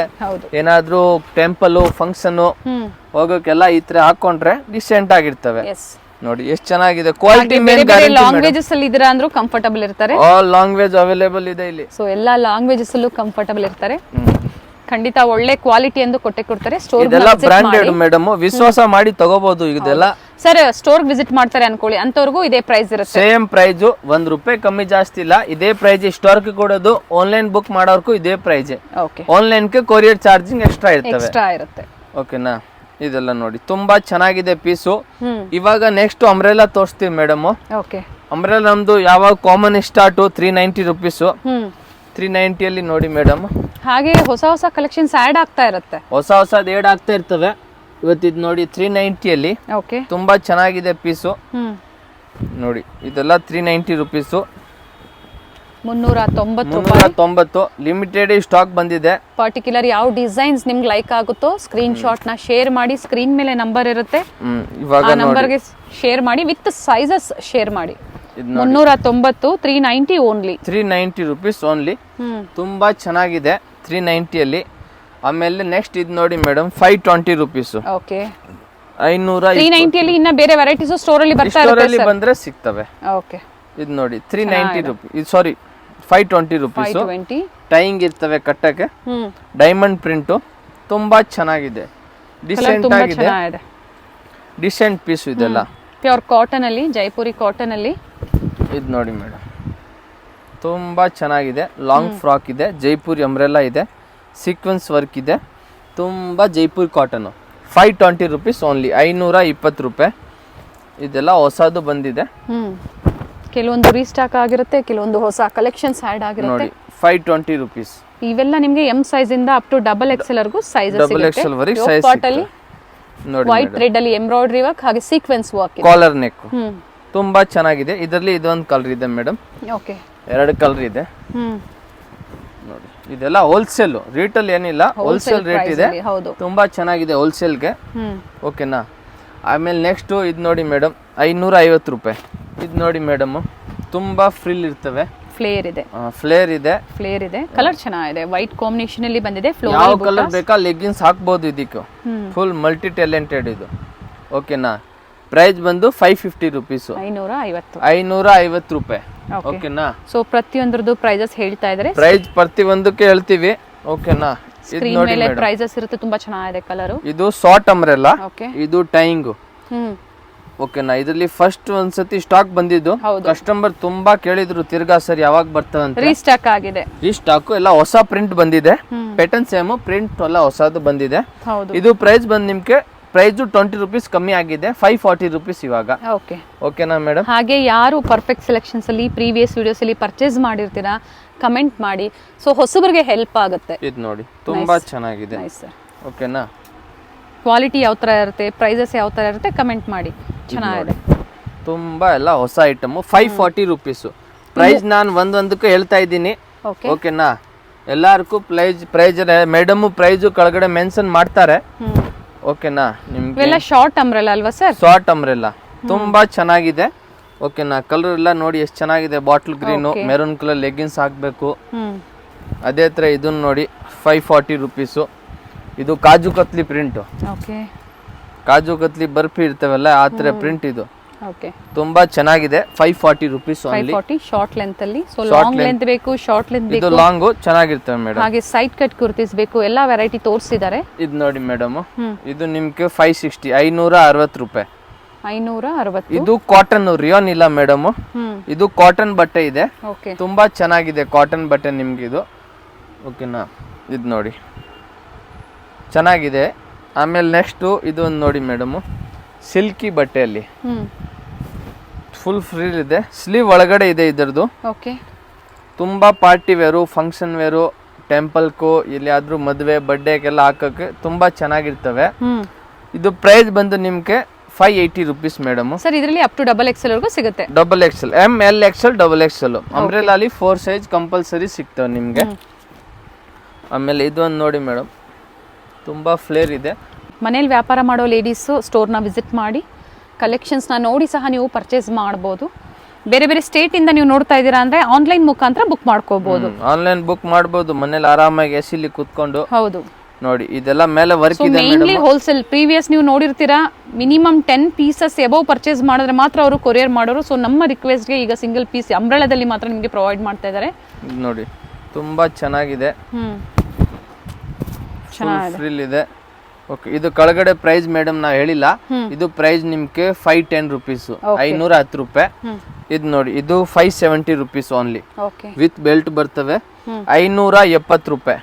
ಏನಾದ್ರೂ ಟೆಂಪಲ್ ಫಂಕ್ಷನ್ ಹೋಗಕ್ಕೆಲ್ಲ ಈ ತರ ಹಾಕೊಂಡ್ರೆ ಡಿಸೆಂಟ್ ಆಗಿರ್ತವೆ. ನೋಡಿ ಎಷ್ಟು ಚೆನ್ನಾಗಿದೆ. Quality main guarantee. ಲ್ಯಾಂಗ್ವೇಜಸ್ ಅಲ್ಲಿ ಇದರ ಅಂದ್ರೂ ಕಂಫರ್ಟಬಲ್ ಇರ್ತಾರೆ. ಆಲ್ ಲ್ಯಾಂಗ್ವೇಜ್ ಅವೈಲೇಬಲ್ ಇದೆ ಇಲ್ಲಿ. ಸೊ ಎಲ್ಲಾ ಲ್ಯಾಂಗ್ವೇಜಸ್ ಅಲ್ಲೂ ಕಂಫರ್ಟಬಲ್ ಇರ್ತಾರೆ. ಖಂಡಿತ ಒಳ್ಳೆ ಕ್ವಾಲಿಟಿ ಎಂದು ಕೊಡ್ತಾರೆ. ಸ್ಟೋರ್ ಇದೆಲ್ಲ ಬ್ರಾಂಡೆಡ್ ಮೇಡಮ್, ವಿಶ್ವಾಸ ಮಾಡಿ ತಗೋಬಹುದು. ಇದೆಲ್ಲ ಸರ್ ಸ್ಟೋರ್ ವಿಸಿಟ್ ಮಾಡ್ತಾರೆ ಅನ್ಕೊಳ್ಳಿ, ಅಂತವರೆಗೂ ಇದೇ ಪ್ರೈಸ್ ಇರುತ್ತೆ. ಸೇಮ್ ಪ್ರೈಸ್, ₹1 ಕಮ್ಮಿ ಜಾಸ್ತಿ ಇಲ್ಲ. ಇದೇ ಪ್ರೈಸ್ ಸ್ಟೋರ್ ಕೊಡೋದು. ಆನ್ಲೈನ್ ಬುಕ್ ಮಾಡೋರ್ಗೂ ಇದೇ ಪ್ರೈಸ್. ಆನ್ಲೈನ್ ಗೆ ಕೊರಿಯರ್ ಚಾರ್ಜಿಂಗ್ ಎಕ್ಸ್ಟ್ರಾ ಇರುತ್ತೆ. ಓಕೆನಾ? ಇದೆಲ್ಲ ನೋಡಿ ತುಂಬಾ ಚೆನ್ನಾಗಿದೆ ಪೀಸು. ಇವಾಗ ನೆಕ್ಸ್ಟ್ ಅಂಬ್ರೆಲಾ ತೋರಿಸ್ತೀವಿ ಮೇಡಮ್. ಓಕೆ. ಅಂಬ್ರೆಲಾ ನಮ್ದು ಯಾವಾಗ ಕಾಮನ್ ಸ್ಟಾರ್ಟು 390 ರುಪೀಸು. 390 ಅಲ್ಲಿ ನೋಡಿ ಮೇಡಮ್. ಹಾಗೆ ಹೊಸ ಹೊಸ ಕಲೆಕ್ಷನ್ಸ್ ಆಡ್ ಆಗ್ತಾ ಇರುತ್ತೆ. ಹೊಸದು ಏಡ್ ಆಗ್ತಾ ಇರ್ತವೆ. ಇವತ್ತು ಇದು ನೋಡಿ 390 ಅಲ್ಲಿ ಓಕೆ. ತುಂಬಾ ಚೆನ್ನಾಗಿದೆ ಪೀಸು ನೋಡಿ. ಇದೆಲ್ಲ 390 ರುಪೀಸು. 390 ಲಿಮಿಟೆಡ್ ಸ್ಟಾಕ್ ಬಂದಿದೆ. ಪರ್ಟಿಕ್ಯುಲರ್ ಯಾವ ಡಿಸೈನ್ಸ್ ನಿಮ್ಗೆ ಲೈಕ್ ಆಗುತ್ತೋ ಸ್ಕ್ರೀನ್ ಶಾಟ್ ನ ಶೇರ್ ಮಾಡಿ. ಸ್ಕ್ರೀನ್ ಮೇಲೆ ನಂಬರ್ ಇರುತ್ತೆ, ಇವಾಗ ಆ ನಂಬರ್ಗೆ ಶೇರ್ ಮಾಡಿ ವಿತ್ ಸೈಜಸ್ ಶೇರ್ ಮಾಡಿ. 390 390 ಓನ್ಲಿ. 390 rupees only. ತುಂಬಾ ಚೆನ್ನಾಗಿದೆ 390 ಅಲ್ಲಿ. ಆಮೇಲೆ ನೆಕ್ಸ್ಟ್ ಇದು ನೋಡಿ ಮೇಡಮ್ 520 ರುಪೀಸ್. ಓಕೆ. 390 ಅಲ್ಲಿ ಇನ್ನ ಬೇರೆ ವೆರೈಟೀಸ್ ಸ್ಟೋರ್ ಅಲ್ಲಿ ಬರ್ತಾ ಇರುತ್ತೆ ಸರ್. ಬಂದ್ರೆ ಸಿಗ್ತವೆ. ಓಕೆ. ಇದು ನೋಡಿ 390 ರುಪೀಸ್, ಸಾರಿ 520 ರುಪೀಸ್. ಟೈಯಿಂಗ್ ಇರ್ತವೆ ಕಟ್ಟಕ್ಕೆ. ಡೈಮಂಡ್ ಪ್ರಿಂಟ್ ತುಂಬಾ ಚೆನ್ನಾಗಿದೆ, ಡಿಸೆಂಟ್ ಆಗಿದೆ, ಡಿಸೆಂಟ್ ಪೀಸ್ ಇದೆಲ್ಲ. ಪ್ಯೂರ್ ಕಾಟನ್ ಅಲ್ಲಿ, ಜೈಪುರಿ ಕಾಟನ್ ಅಲ್ಲಿ. ಇದು ನೋಡಿ ಮೇಡಮ್ ತುಂಬಾ ಚೆನ್ನಾಗಿದೆ. ಲಾಂಗ್ ಫ್ರಾಕ್ ಇದೆ, ಜೈಪುರಿ ಅಂಬ್ರೆಲಾ ಇದೆ, ಸೀಕ್ವೆನ್ಸ್ ವರ್ಕ್ ಇದೆ, ತುಂಬಾ ಜೈಪುರಿ ಕಾಟನ್. 520 ರುಪೀಸ್ ಓನ್ಲಿ, 520 ರೂಪಾಯಿ. ಇದೆಲ್ಲ ಹೊಸದು ಬಂದಿದೆ. ಕೆಲವೊಂದು ರೀಸ್ಟಾಕ್ ಆಗಿರುತ್ತೆ, ಕೆಲವೊಂದು ಹೊಸ ಕಲೆಕ್ಷನ್ಸ್ ಆಡ್ ಆಗಿರುತ್ತೆ. ನೋಡಿ 520 ರುಪೀಸ್. ಇವೆಲ್ಲ ನಿಮಗೆ ಎಂ ಸೈಜ್ ಇಂದ ಅಪ್ ಟು ಡಬಲ್ ಎಕ್ಸೆಲ್ ವರೆಗೂ ಸೈಜಸ್ ಡಬಲ್ ಎಕ್ಸೆಲ್ ವರೆಗೂ ಸೈಜ್ ಅಲ್ಲಿ ನೋಡಿ. ವೈಟ್ ಥ್ರೆಡ್ ಅಲ್ಲಿ ಎಂಬ್ರಾಯ್ಡರಿ ವರ್ಕ್ ಹಾಗೆ ಸೀಕ್ವೆನ್ಸ್ ವರ್ಕ್ ಇದೆ. ಕಾಲರ್ ನೆಕ್ ತುಂಬಾ ಚೆನ್ನಾಗಿದೆ. ಇದರಲ್ಲಿ ಇದೊಂದು ಕಲರ್ ಇದೆ ಮೇಡಮ್. ಓಕೆ. 2 ಕಲರ್ ಇದೆ ನೋಡಿ. ಇದೆಲ್ಲ ಹೋಲ್ಸೇಲ್, ರಿಟೇಲ್ ಏನಿಲ್ಲ, ಹೋಲ್ಸೇಲ್ ರೇಟ್ ಇದೆ. ತುಂಬಾ ಚೆನ್ನಾಗಿದೆ ಹೋಲ್ಸೇಲ್ಗೆ. ಓಕೆನಾ. ಆಮೇಲೆ ನೆಕ್ಸ್ಟ್ ಇದು ನೋಡಿ ಮೇಡಮ್ 550 ರೂಪಾಯಿ. ಇದು ನೋಡಿ ಮೇಡಮ್ ತುಂಬಾ ಫ್ರಿಲ್ ಇರ್ತವೆ. ಫ್ಲೇರ್ ಇದೆ. ಕಲರ್ ಚೆನ್ನಾಗಿದೆ, ವೈಟ್ ಕಾಂಬಿನೇಷನ್ ಅಲ್ಲಿ ಬಂದಿದೆ. ಯಾವ ಕಲರ್ ಬೇಕಾ ಲೆಗ್ಗಿನ್ಸ್ ಹಾಕ್ಬೋದು ಇದಕ್ಕೆ. ಫುಲ್ ಮಲ್ಟಿ ಟ್ಯಾಲೆಂಟೆಡ್ ಇದು. ಓಕೆನಾ. ಪ್ರೈಸ್ ಬಂದು 550 ರುಪೀಸ್. 550 ರೂಪಾಯಿ. ಓಕೆನಾ. ಸೊ ಪ್ರತಿಯೊಂದರದ್ದು ಪ್ರೈಸಸ್ ಹೇಳ್ತಾ ಇದ್ದಾರೆ. ಪ್ರೈಸ್ ಪ್ರತಿಯೊಂದಕ್ಕೆ ಹೇಳ್ತೀವಿ. ಓಕೆನಾ. ಸ್ಕ್ರೀನ್ ಮೇಲೆ ಪ್ರೈಸಸ್ ಇರುತ್ತೆ. ತುಂಬಾ ಚೆನ್ನಾಗಿದೆ ಕಲರ್. ಇದು ಶಾರ್ಟ್ ಅಂಬ್ರೆಲಾ, ಇದು ಟೈಯಿಂಗ್. ಓಕೆನಾ. ಇದರಲ್ಲಿ ಫಸ್ಟ್ ಒಂದ್ಸತಿ ಸ್ಟಾಕ್ ಬಂದಿದ್ದು, ಕಸ್ಟಮರ್ ತುಂಬಾ ಕೇಳಿದ್ರು ತಿರ್ಗಾ ಸರ್ ಯಾವಾಗ ಬರ್ತದೆ ಅಂತ. ರೀಸ್ಟಾಕ್ ಆಗಿದೆ. ರೀಸ್ಟಾಕ್ ಎಲ್ಲ ಹೊಸ ಪ್ರಿಂಟ್ ಬಂದಿದೆ. ಪ್ಯಾಟರ್ನ್ ಸೇಮ್, ಪ್ರಿಂಟ್ ಎಲ್ಲ ಹೊಸದು ಬಂದಿದೆ. ಇದು ಪ್ರೈಸ್ ಬಂದು ನಿಮ್ಗೆ ಪ್ರೈಸ್ 20 ರುಪೀಸ್ ಕಮ್ಮಿ ಆಗಿದೆ, 540 ರುಪೀಸ್ ಇವಾಗ. ಓಕೆನಾ ಮೇಡಮ್. ಹಾಗೆ ಯಾರು ಪರ್ಫೆಕ್ಟ್ ಸೆಲೆಕ್ಷನ್ಸ್ ಅಲ್ಲಿ ಪ್ರೀವಿಯಸ್ ವಿಡಿಯೋಸ್ ಅಲ್ಲಿ ಪರ್ಚೇಸ್ ಮಾಡಿರ್ತೀರಾ ಕಮೆಂಟ್ ಮಾಡಿ. ಸೊ ಹೊಸಬರಿಗೆ ಹೆಲ್ಪ್ ಆಗುತ್ತೆ. ಇದು ನೋಡಿ ತುಂಬಾ ಚೆನ್ನಾಗಿದೆ. ಓಕೆನಾ. ಕ್ವಾಲಿಟಿ ಯಾವ ತರ ಇರುತ್ತೆ, ಪ್ರೈಸಸ್ ಯಾವ ತರ ಇರುತ್ತೆ ಕಮೆಂಟ್ ಮಾಡಿ. ಚೆನ್ನಾಗಿದೆ. ತುಂಬಾ ಎಲ್ಲ ಹೊಸ ಐಟಮ್. 540 rupees price. ನಾನು ಒಂದೊಂದಕ್ಕೂ ಹೇಳ್ತಾ ಇದ್ದೀನಿ. ಓಕೆನಾ. ಎಲ್ಲಾರ್ಗೂ ಪ್ರೈಸ್ ಮೇಡಮ್ ಪ್ರೈಸ್ ಕೆಳಗಡೆ ಮೆನ್ಷನ್ ಮಾಡ್ತಾರೆ. ಓಕೆನಾ. ನಿಮ್ಗೆ ಶಾರ್ಟ್ ಅಂಬ್ರೆಲಾ ಅಲ್ವಾ ಸರ್? ಶಾರ್ಟ್ ಅಂಬ್ರೆಲಾ ತುಂಬಾ ಚೆನ್ನಾಗಿದೆ. ಓಕೆನಾ. ಕಲರ್ ಎಲ್ಲ ನೋಡಿ ಎಷ್ಟು ಚೆನ್ನಾಗಿದೆ. Bottle green, maroon colour leggings ಹಾಕ್ಬೇಕು. ಅದೇ ತರ ಇದನ್ನ ನೋಡಿ 540 ರುಪೀಸು. ಇದು ಕಾಜು ಕತ್ಲಿ ಪ್ರಿಂಟ್. ಕಾಜು ಕತ್ಲಿ ಬರ್ಫಿ ಇರ್ತವಲ್ಲ ಆ ತರ ಪ್ರಿಂಟ್ ಇದು. ತುಂಬಾ ಚೆನ್ನಾಗಿದೆ. 540 ರುಪೀಸ್ ಓನ್ಲಿ. ಶಾರ್ಟ್ ಲೆಂತ್ ಅಲ್ಲಿ. ಸೊ ಲಾಂಗ್ ಲೆಂತ್ ಬೇಕು, ಶಾರ್ಟ್ ಲೆಂತ್ ಬೇಕು. ಇದು ಲಾಂಗ್ ಚೆನ್ನಾಗಿರ್ತವೆ ಮೇಡಮ್. ಹಾಗೆ ಸೈಡ್ ಕಟ್ ಕುರ್ತೀಸ್ ಬೇಕು, ಎಲ್ಲಾ ವೆರೈಟಿ ತೋರಿಸಿದ್ದಾರೆ. ಇದು ನೋಡಿ ಮೇಡಮ್, ಇದು ನಿಮ್ಗೆ 560, 560 ರೂಪಾಯಿ. 560. ಇದು ಕಾಟನ್, ರಿಯಾನ್ ಇಲ್ಲ ಮೇಡಮ್. ಇದು ಕಾಟನ್ ಬಟ್ಟೆ ಇದೆ. ತುಂಬಾ ಚೆನ್ನಾಗಿದೆ ಕಾಟನ್ ಬಟ್ಟೆ ನಿಮ್ಗೆ ಇದು. ಓಕೆನಾ. ಇದು ನೋಡಿ ಚೆನ್ನಾಗಿದೆ. ಆಮೇಲೆ ನೆಕ್ಸ್ಟ್ ಇದು ಒಂದು ನೋಡಿ ಮೇಡಮ್, ಸಿಲ್ಕಿ ಬಟ್ಟೆಯಲ್ಲಿ ಫುಲ್ ಫ್ರೀಲ್ ಇದೆ. ಸ್ಲೀವ್ ಒಳಗಡೆ ಇದೆ ಇದರದು. ತುಂಬಾ ಪಾರ್ಟಿ ವೇರು, ಫಂಕ್ಷನ್ ವೇರು, ಟೆಂಪಲ್ಗೂ ಎಲ್ಲಿಯಾದ್ರೂ ಮದುವೆ ಬರ್ಡೇಗೆಲ್ಲ ಹಾಕಕ್ಕೆ ತುಂಬಾ ಚೆನ್ನಾಗಿರ್ತವೆ. ಇದು ಪ್ರೈಸ್ ಬಂದು ನಿಮ್ಗೆ 580 ರುಪೀಸ್ ಮೇಡಮ್. ಸರ್ ಇದರಲ್ಲಿ ಅಪ್ ಟು ಡಬಲ್ ಎಕ್ಸೆಲ್ ವರೆಗೂ ಸಿಗುತ್ತೆ. Double XL, M L Excel, double XL. Umbrella ಅಲ್ಲಿ 4 ಸೈಜ್ ಕಂಪಲ್ಸರಿ ಸಿಗ್ತವೆ ನಿಮ್ಗೆ. ಆಮೇಲೆ ಇದು ಒಂದು ನೋಡಿ ಮೇಡಮ್, ತುಂಬಾ ಫ್ಲೇರ್ ಇದೆ. ಮನೇಲಿ ವ್ಯಾಪಾರ ಮಾಡೋ ಲೇಡೀಸು ಸ್ಟೋರ್ನ ವಿಸಿಟ್ ಮಾಡಿ ಕಲೆಕ್ಷನ್ಸ್ನ ನೋಡಿ ಸಹ ನೀವು ಪರ್ಚೇಸ್ ಮಾಡ್ಬೋದು. ಬೇರೆ ಬೇರೆ ಸ್ಟೇಟ್ ಇಂದ ನೀವು ನೋಡ್ತಾ ಇದ್ದೀರಾ ಅಂದ್ರೆ ಆನ್ಲೈನ್ ಮುಖಾಂತರ ಬುಕ್ ಮಾಡ್ಕೋಬಹುದು. ಆನ್ಲೈನ್ ಬುಕ್ ಮಾಡಬಹುದು, ಮನೇಲಿ ಆರಾಮಾಗಿ ಎಸಿಲಿ ಕೂತ್ಕೊಂಡು. ಹೌದು ನೋಡಿ ಇದೆಲ್ಲ ಮೇಲೆ ವರ್ಕ್ ಇದೆ. ಮೇನ್ಲಿ ಹೋಲ್ಸೇಲ್ ಪ್ರೀವಿಯಸ್ ನೀವು ನೋಡಿರ್ತೀರಾ, ಮಿನಿಮಮ್ 10 ಪೀಸಸ್ ಎಬವ್ ಪರ್ಚೇಸ್ ಮಾಡಿದ್ರೆ ಮಾತ್ರ ಅವರು ಕೊರಿಯರ್ ಮಾಡೋರು. ಸೊ ನಮ್ಮ ರಿಕ್ವೆಸ್ಟ್ಗೆ ಈಗ ಸಿಂಗಲ್ ಪೀಸ್ ಅಂಬ್ರೆಲಾದಲ್ಲಿ ಮಾತ್ರ ನಿಮಗೆ ಪ್ರೊವೈಡ್ ಮಾಡ್ತಾ ಇದ್ದಾರೆ. ನೋಡಿ ತುಂಬಾ ಚೆನ್ನಾಗಿದೆ. ಫ್ರಿಲ್ ಇದೆ. ಓಕೆ. ಇದು ಕೆಳಗಡೆ ಪ್ರೈಸ್ ಮೇಡಮ್ ನಾವು ಹೇಳಿಲ್ಲ. ಇದು ಪ್ರೈಸ್ ನಿಮ್ಗೆ 510 ರುಪೀಸ್, 510 ರೂಪಾಯಿ. ಇದು ನೋಡಿ ಇದು 570 ರುಪೀಸ್ ಓನ್ಲಿ. ವಿತ್ ಬೆಲ್ಟ್ ಬರ್ತವೆ. 570 ರೂಪಾಯಿ.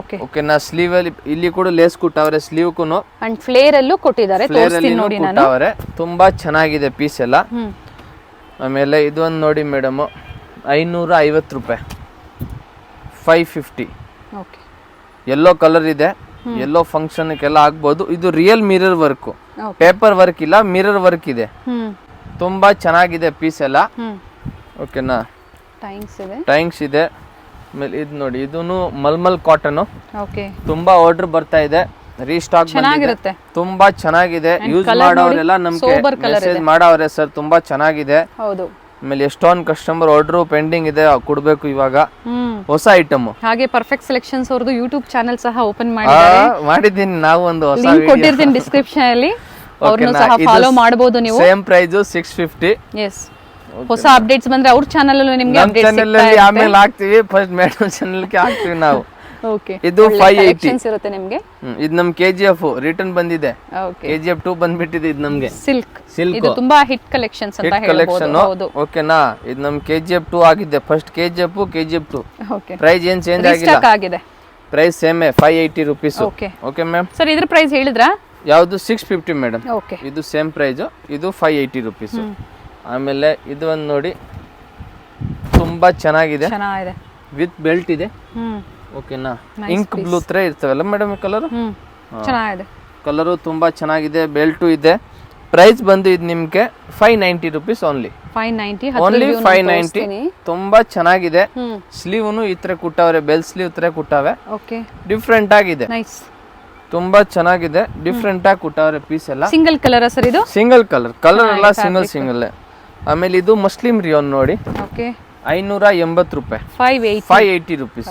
ಓಕೆ ಓಕೆನಾ. ಸ್ಲೀವ್ ಅಲ್ಲಿ ಇಲ್ಲಿ ಕೂಡ ಲೇಸ್ ಕೊಟ್ಟವ್ರೆ, ಸ್ಲೀವ್ಗೂ ಅಂಡ್ ಫ್ಲೇರ್ ಅಲ್ಲೂ ಕೊಟ್ಟಿದ್ದಾರೆ, ತೋರಿಸ್ತೀನಿ ನೋಡಿ ನಾನು. ಕೊಟ್ಟವ್ರೆ. ತುಂಬಾ ಚೆನ್ನಾಗಿದೆ ಪೀಸ್ ಎಲ್ಲ. ಆಮೇಲೆ ಇದೊಂದು ನೋಡಿ ಮೇಡಮ್, 550 ರೂಪಾಯಿ, 550. ಓಕೆ ಯೆಲ್ಲೋ ಕಲರ್ ಇದೆ, ಯೆಲ್ಲೋ ಫಂಕ್ಷನ್ಗೆಲ್ಲ ಆಗ್ಬೋದು. ಇದು real mirror work, paper work ಇಲ್ಲ, ಮಿರರ್ ವರ್ಕ್ ಇದೆ. ತುಂಬಾ ಚೆನ್ನಾಗಿದೆ ಪೀಸ್ ಎಲ್ಲ. ಓಕೆನಾ. ಟೈಂಗ್ಸ್ ಇದೆ. ಆಮೇಲೆ ಇದು ನೋಡಿ, ಇದೂನು ಮಲ್ಮಲ್ ಕಾಟನ್. ಓಕೆ ತುಂಬಾ ಆರ್ಡರ್ ಬರ್ತಾ ಇದೆ, ರೀಸ್ಟಾಕ್ ಚೆನ್ನಾಗಿರುತ್ತೆ. ತುಂಬಾ ಚೆನ್ನಾಗಿದೆ. ಯೂಸ್ ಮಾಡೋರೆಲ್ಲ ನಮ್ಗೆ ಮೆಸೇಜ್ ಮಾಡವ್ರೆ ಸರ್ ತುಂಬಾ ಚೆನ್ನಾಗಿದೆ. ಹೌದು. ಆಮೇಲೆ ಎಷ್ಟೊಂದು ಕಸ್ಟಮರ್ ಆರ್ಡರ್ ಪೆಂಡಿಂಗ್ ಇದೆ, ಕೊಡ್ಬೇಕು ಇವಾಗ. ಹೊಸ ಐಟಮ್. ಹಾಗೆ ಪರ್ಫೆಕ್ಟ್ ಸೆಲೆಕ್ಷನ್ಸ್ ಅವ್ರದ್ದು ಯೂಟ್ಯೂಬ್ ಚಾನೆಲ್ ಸಹ ಓಪನ್ ಮಾಡಿದ್ದೀನಿ ನಾವು, ಒಂದು ಹೊಸ ಲಿಂಕ್ ಕೊಟ್ಟಿರ್ತೀನಿ ಡಿಸ್ಕ್ರಿಪ್ಷನ್ ಅಲ್ಲಿ, ಅವ್ರನ್ನು ಸಹ ಫಾಲೋ ಮಾಡಬಹುದು ನೀವು. Same price 650. ಎಸ್, ಹೊಸ ಅಪ್ಡೇಟ್ಸ್ ಬಂದ್ರೆ ಅವ್ರ ಚಾನೆಲ್ ಅಲ್ಲೂ ನಿಮಗೆ ಅಪ್ಡೇಟ್ಸ್ ಚಾನೆಲ್ ಅಲ್ಲಿ ಆಮೇಲೆ ಹಾಕ್ತಿವಿ, ಫಸ್ಟ್ ಮೇಡಮ್ ಚಾನೆಲ್ ಗೆ ಹಾಕ್ತಿವಿ ನಾವು. ಓಕೆ, ಇದು 580 ಇರುತ್ತೆ ನಿಮಗೆ. ಇದು ನಮ್ KGF ರಿಟರ್ನ್ ಬಂದಿದೆ. KGF 2 ಬಂದ್ಬಿಟ್ಟಿದೆ. ಇದು ನಮ್ಗೆ ಸಿಲ್ಕ್ ಇದು ತುಂಬಾ ಹಿಟ್ ಕಲೆಕ್ಷನ್ಸ್ ಅಂತ ಹೇಳ್ಬೋದು. ಹೌದು. ಓಕೆನಾ. ಇದು ನಮ್ KGF 2 ಆಗಿದೆ. First KGF KGF 2. Okay, price ಏನ್ ಚೇಂಜ್ ಆಗಿಲ್ಲ, price same 580 rupees. Okay okay ma'am. Sir ಇದ್ರ ಪ್ರೈಸ್ ಹೇಳಿದ್ರಾ? ಯಾವುದು 650 ಮೇಡಮ್. ಓಕೆ, ಇದು ಸೇಮ್ ಪ್ರೈಸ್, ಇದು 580 ರೂಪೀಸ್. ಆಮೇಲೆ ಇದು ಒಂದು ನೋಡಿ, ತುಂಬಾ ಚೆನ್ನಾಗಿದೆ, ವಿತ್ ಬೆಲ್ಟ್ ಇದೆ. ಓಕೆನಾ. ಇಂಕ್ ಬ್ಲೂ ತರ ಇರ್ತವಲ್ಲ ಮೇಡಮ್ ಕಲರ್, ಚೆನ್ನಾಗಿದೆ. ಕಲರು ತುಂಬಾ ಚೆನ್ನಾಗಿದೆ, ಬೆಲ್ಟು ಇದೆ. ಪ್ರೈಸ್ ಬಂದು ಇದು ನಿಮ್ಗೆ 590 ರೂಪೀಸ್ ಓನ್ಲಿ. 590. ತುಂಬಾ ಚೆನ್ನಾಗಿದೆ. ಸ್ಲೀವ್ನು ಈ ತರ ಕುಟ್ಟವ್ರೆ, ಬೆಲ್ ಸ್ಲೀವ್ ತರ ಕುಟ್ಟವೆ. ಡಿಫ್ರೆಂಟ್ ಆಗಿದೆ, ತುಂಬಾ ಚೆನ್ನಾಗಿದೆ. ಡಿಫ್ರೆಂಟ್ ಆಗಿ ಕುಟ್ಟವ್ರೆ ಪೀಸ್ ಎಲ್ಲ. ಸಿಂಗಲ್ ಕಲರ್ ಸರ್ ಇದು? ಸಿಂಗಲ್ ಕಲರ್ ಎಲ್ಲ ಸಿಂಗಲ್. ಆಮೇಲೆ ಇದು ಮುಸ್ಲಿಂ ರಿಯೋನ್ ನೋಡಿ, 580 ರೂಪಾಯಿ, 580 ರೂಪೀಸ್.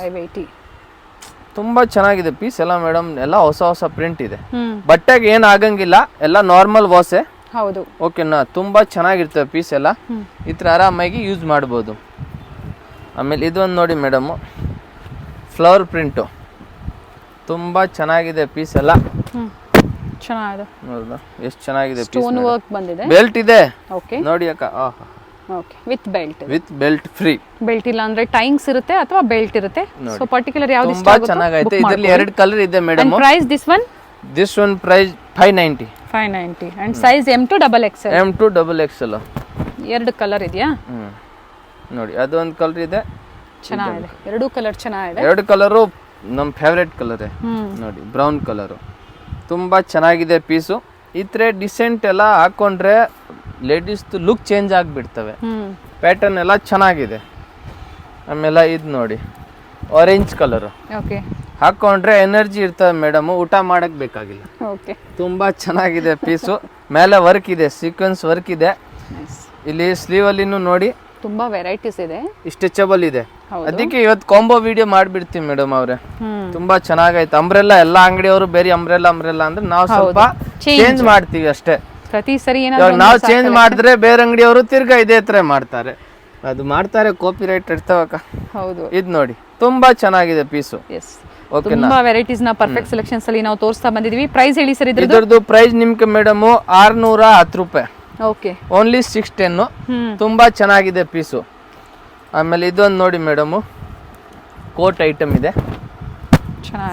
ತುಂಬಾ ಚೆನ್ನಾಗಿದೆ ಪೀಸ್ ಎಲ್ಲ ಮೇಡಮ್. ಎಲ್ಲ ಹೊಸ ಪ್ರಿಂಟ್ ಇದೆ. ಬಟ್ಟೆಗೆ ಏನ್ ಆಗಂಗಿಲ್ಲ, ಎಲ್ಲ ನಾರ್ಮಲ್ ವಾಸೆ. ಹೌದು. ಓಕೆನಾ. ತುಂಬಾ ಚೆನ್ನಾಗಿರ್ತವೆ ಪೀಸ್ ಎಲ್ಲ. ಈ ತರ ಆರಾಮಾಗಿ ಯೂಸ್ ಮಾಡ್ಬೋದು. ಆಮೇಲೆ ಇದೊಂದು ನೋಡಿ ಮೇಡಮ್, ಫ್ಲವರ್ ಪ್ರಿಂಟು. ತುಂಬಾ ಚೆನ್ನಾಗಿದೆ ಪೀಸ್ ಎಲ್ಲ. ಚೆನ್ನಾಗಿದೆ. ಹೌದಾ, ಎಷ್ಟು ಚೆನ್ನಾಗಿದೆ ಪೀಸ್. ಸ್ಟೋನ್ ವರ್ಕ್ ಬಂದಿದೆ, ಬೆಲ್ಟ್ ಇದೆ. ಓಕೆ ನೋಡಿ ಅಕ್ಕ. Okay, with belt free. Belt ಇಲ್ಲ ಅಂದ್ರೆ ಟೈಂಗ್ಸ್ ಇರುತ್ತೆ ಅಥವಾ ಬೆಲ್ಟ್ ಇರುತ್ತೆ. ಸೊ ಪರ್ಟಿಕ್ಯುಲರ್ ಯಾವುದು ಇಷ್ಟ ತುಂಬಾ ಆಗುತ್ತೋ ಚೆನ್ನಾಗೈತೆ. ಇದರಲ್ಲಿ ಎರಡು ಕಲರ್ ಇದೆ madam. Price this one price 590 and size M to XXL. M to XXL. ಎರಡು ಕಲರ್ ಇದೆಯಾ? ನೋಡಿ, ಅದೊಂದು ಕಲರ್ ಇದೆ, ಚೆನ್ನಾಗಿದೆ. ಎರಡು ಕಲರ್ ಚೆನ್ನಾಗಿದೆ. ಎರಡು ಕಲರು ನಮ್ಮ ಫೇವರೇಟ್ ಕಲರ್ ನೋಡಿ, ಬ್ರೌನ್ ಕಲರು. ತುಂಬಾ ಚೆನ್ನಾಗಿದೆ ಪೀಸು. ಈ ತರ ಡಿಸೆಂಟ್ ಎಲ್ಲ ಹಾಕೊಂಡ್ರೆ ಲೇಡೀಸ್ ಲುಕ್ ಚೇಂಜ್ ಆಗಿಬಿಡ್ತವೆ. ಪ್ಯಾಟರ್ನ್ ಎಲ್ಲ ಚೆನ್ನಾಗಿದೆ. ಆಮೇಲೆ ಇದು ನೋಡಿ, ಆರೆಂಜ್ ಕಲರ್. ಓಕೆ, ಹಾಕೊಂಡ್ರೆ ಎನರ್ಜಿ ಇರ್ತವೆ ಮೇಡಮ್, ಊಟ ಮಾಡಕ್ ಬೇಕಾಗಿಲ್ಲ. ಓಕೆ, ತುಂಬಾ ಚೆನ್ನಾಗಿದೆ ಪೀಸು. ಮೇಲೆ ವರ್ಕ್ ಇದೆ, ಸೀಕ್ವೆನ್ಸ್ ವರ್ಕ್ ಇದೆ. ಇಲ್ಲಿ ಸ್ಲೀವ್ ಅಲ್ಲಿನೂ ನೋಡಿ ತುಂಬಾ ವೆರೈಟೀಸ್ ಇದೆ, ಸ್ಟ್ರೆಚಬಲ್ ಇದೆ. ಅದಕ್ಕೆ ಇವತ್ತು ಕಾಂಬೋ ವಿಡಿಯೋ ಮಾಡ್ಬಿಡ್ತೀವಿ ಮೇಡಮ್ ಅವ್ರೆ. ತುಂಬಾ ಚೆನ್ನಾಗೈತೆ. ಅಂಬ್ರೆಲ್ಲಾ ಎಲ್ಲಾ ಅಂಗಡಿಯವರು ಬೇರೆ ಅಂಬ್ರೆಲ್ಲಾ ಅಂದ್ರೆ ನಾವು ಸ್ವಲ್ಪ ಚೇಂಜ್ ಮಾಡ್ತೀವಿ ಅಷ್ಟೇ. ಪ್ರತಿ ಸರಿ ನಾವು ಚೇಂಜ್ ಮಾಡಿದ್ರೆ ಬೇರೆ ಅಂಗಡಿಯವರು ತಿರ್ಗಾ ಇದೇ ತರ ಮಾಡ್ತಾರೆ. ಅದು ಮಾಡ್ತಾರೆ, ಕಾಪಿ ರೈಟ್ ಇರ್ತಾವಕ್ಕ. ಹೌದು. ಇದು ನೋಡಿ, ತುಂಬಾ ಚೆನ್ನಾಗಿದೆ ಪೀಸು. ತುಂಬಾ ವೆರೈಟೀಸ್ ನ ಪರ್ಫೆಕ್ಟ್ ಸೆಲೆಕ್ಷನ್ಸ್ ಅಲ್ಲಿ ನಾವು ತೋರಿಸ್ತಾ ಬಂದಿದೀವಿ. ಪ್ರೈಸ್ ಹೇಳಿ ಸರ್ ಇದ್ರದ್ದು? ಪ್ರೈಸ್ ನಿಮ್ಗೆ ಮೇಡಮ್ 610 ರೂಪಾಯಿ. Okay, only 610. ತುಂಬಾ ಚೆನ್ನಾಗಿದೆ ಪೀಸು. ಆಮೇಲೆ ಇದೊಂದು ನೋಡಿ ಮೇಡಮ್, ಕೋಟ್ ಐಟಮ್ ಇದೆ,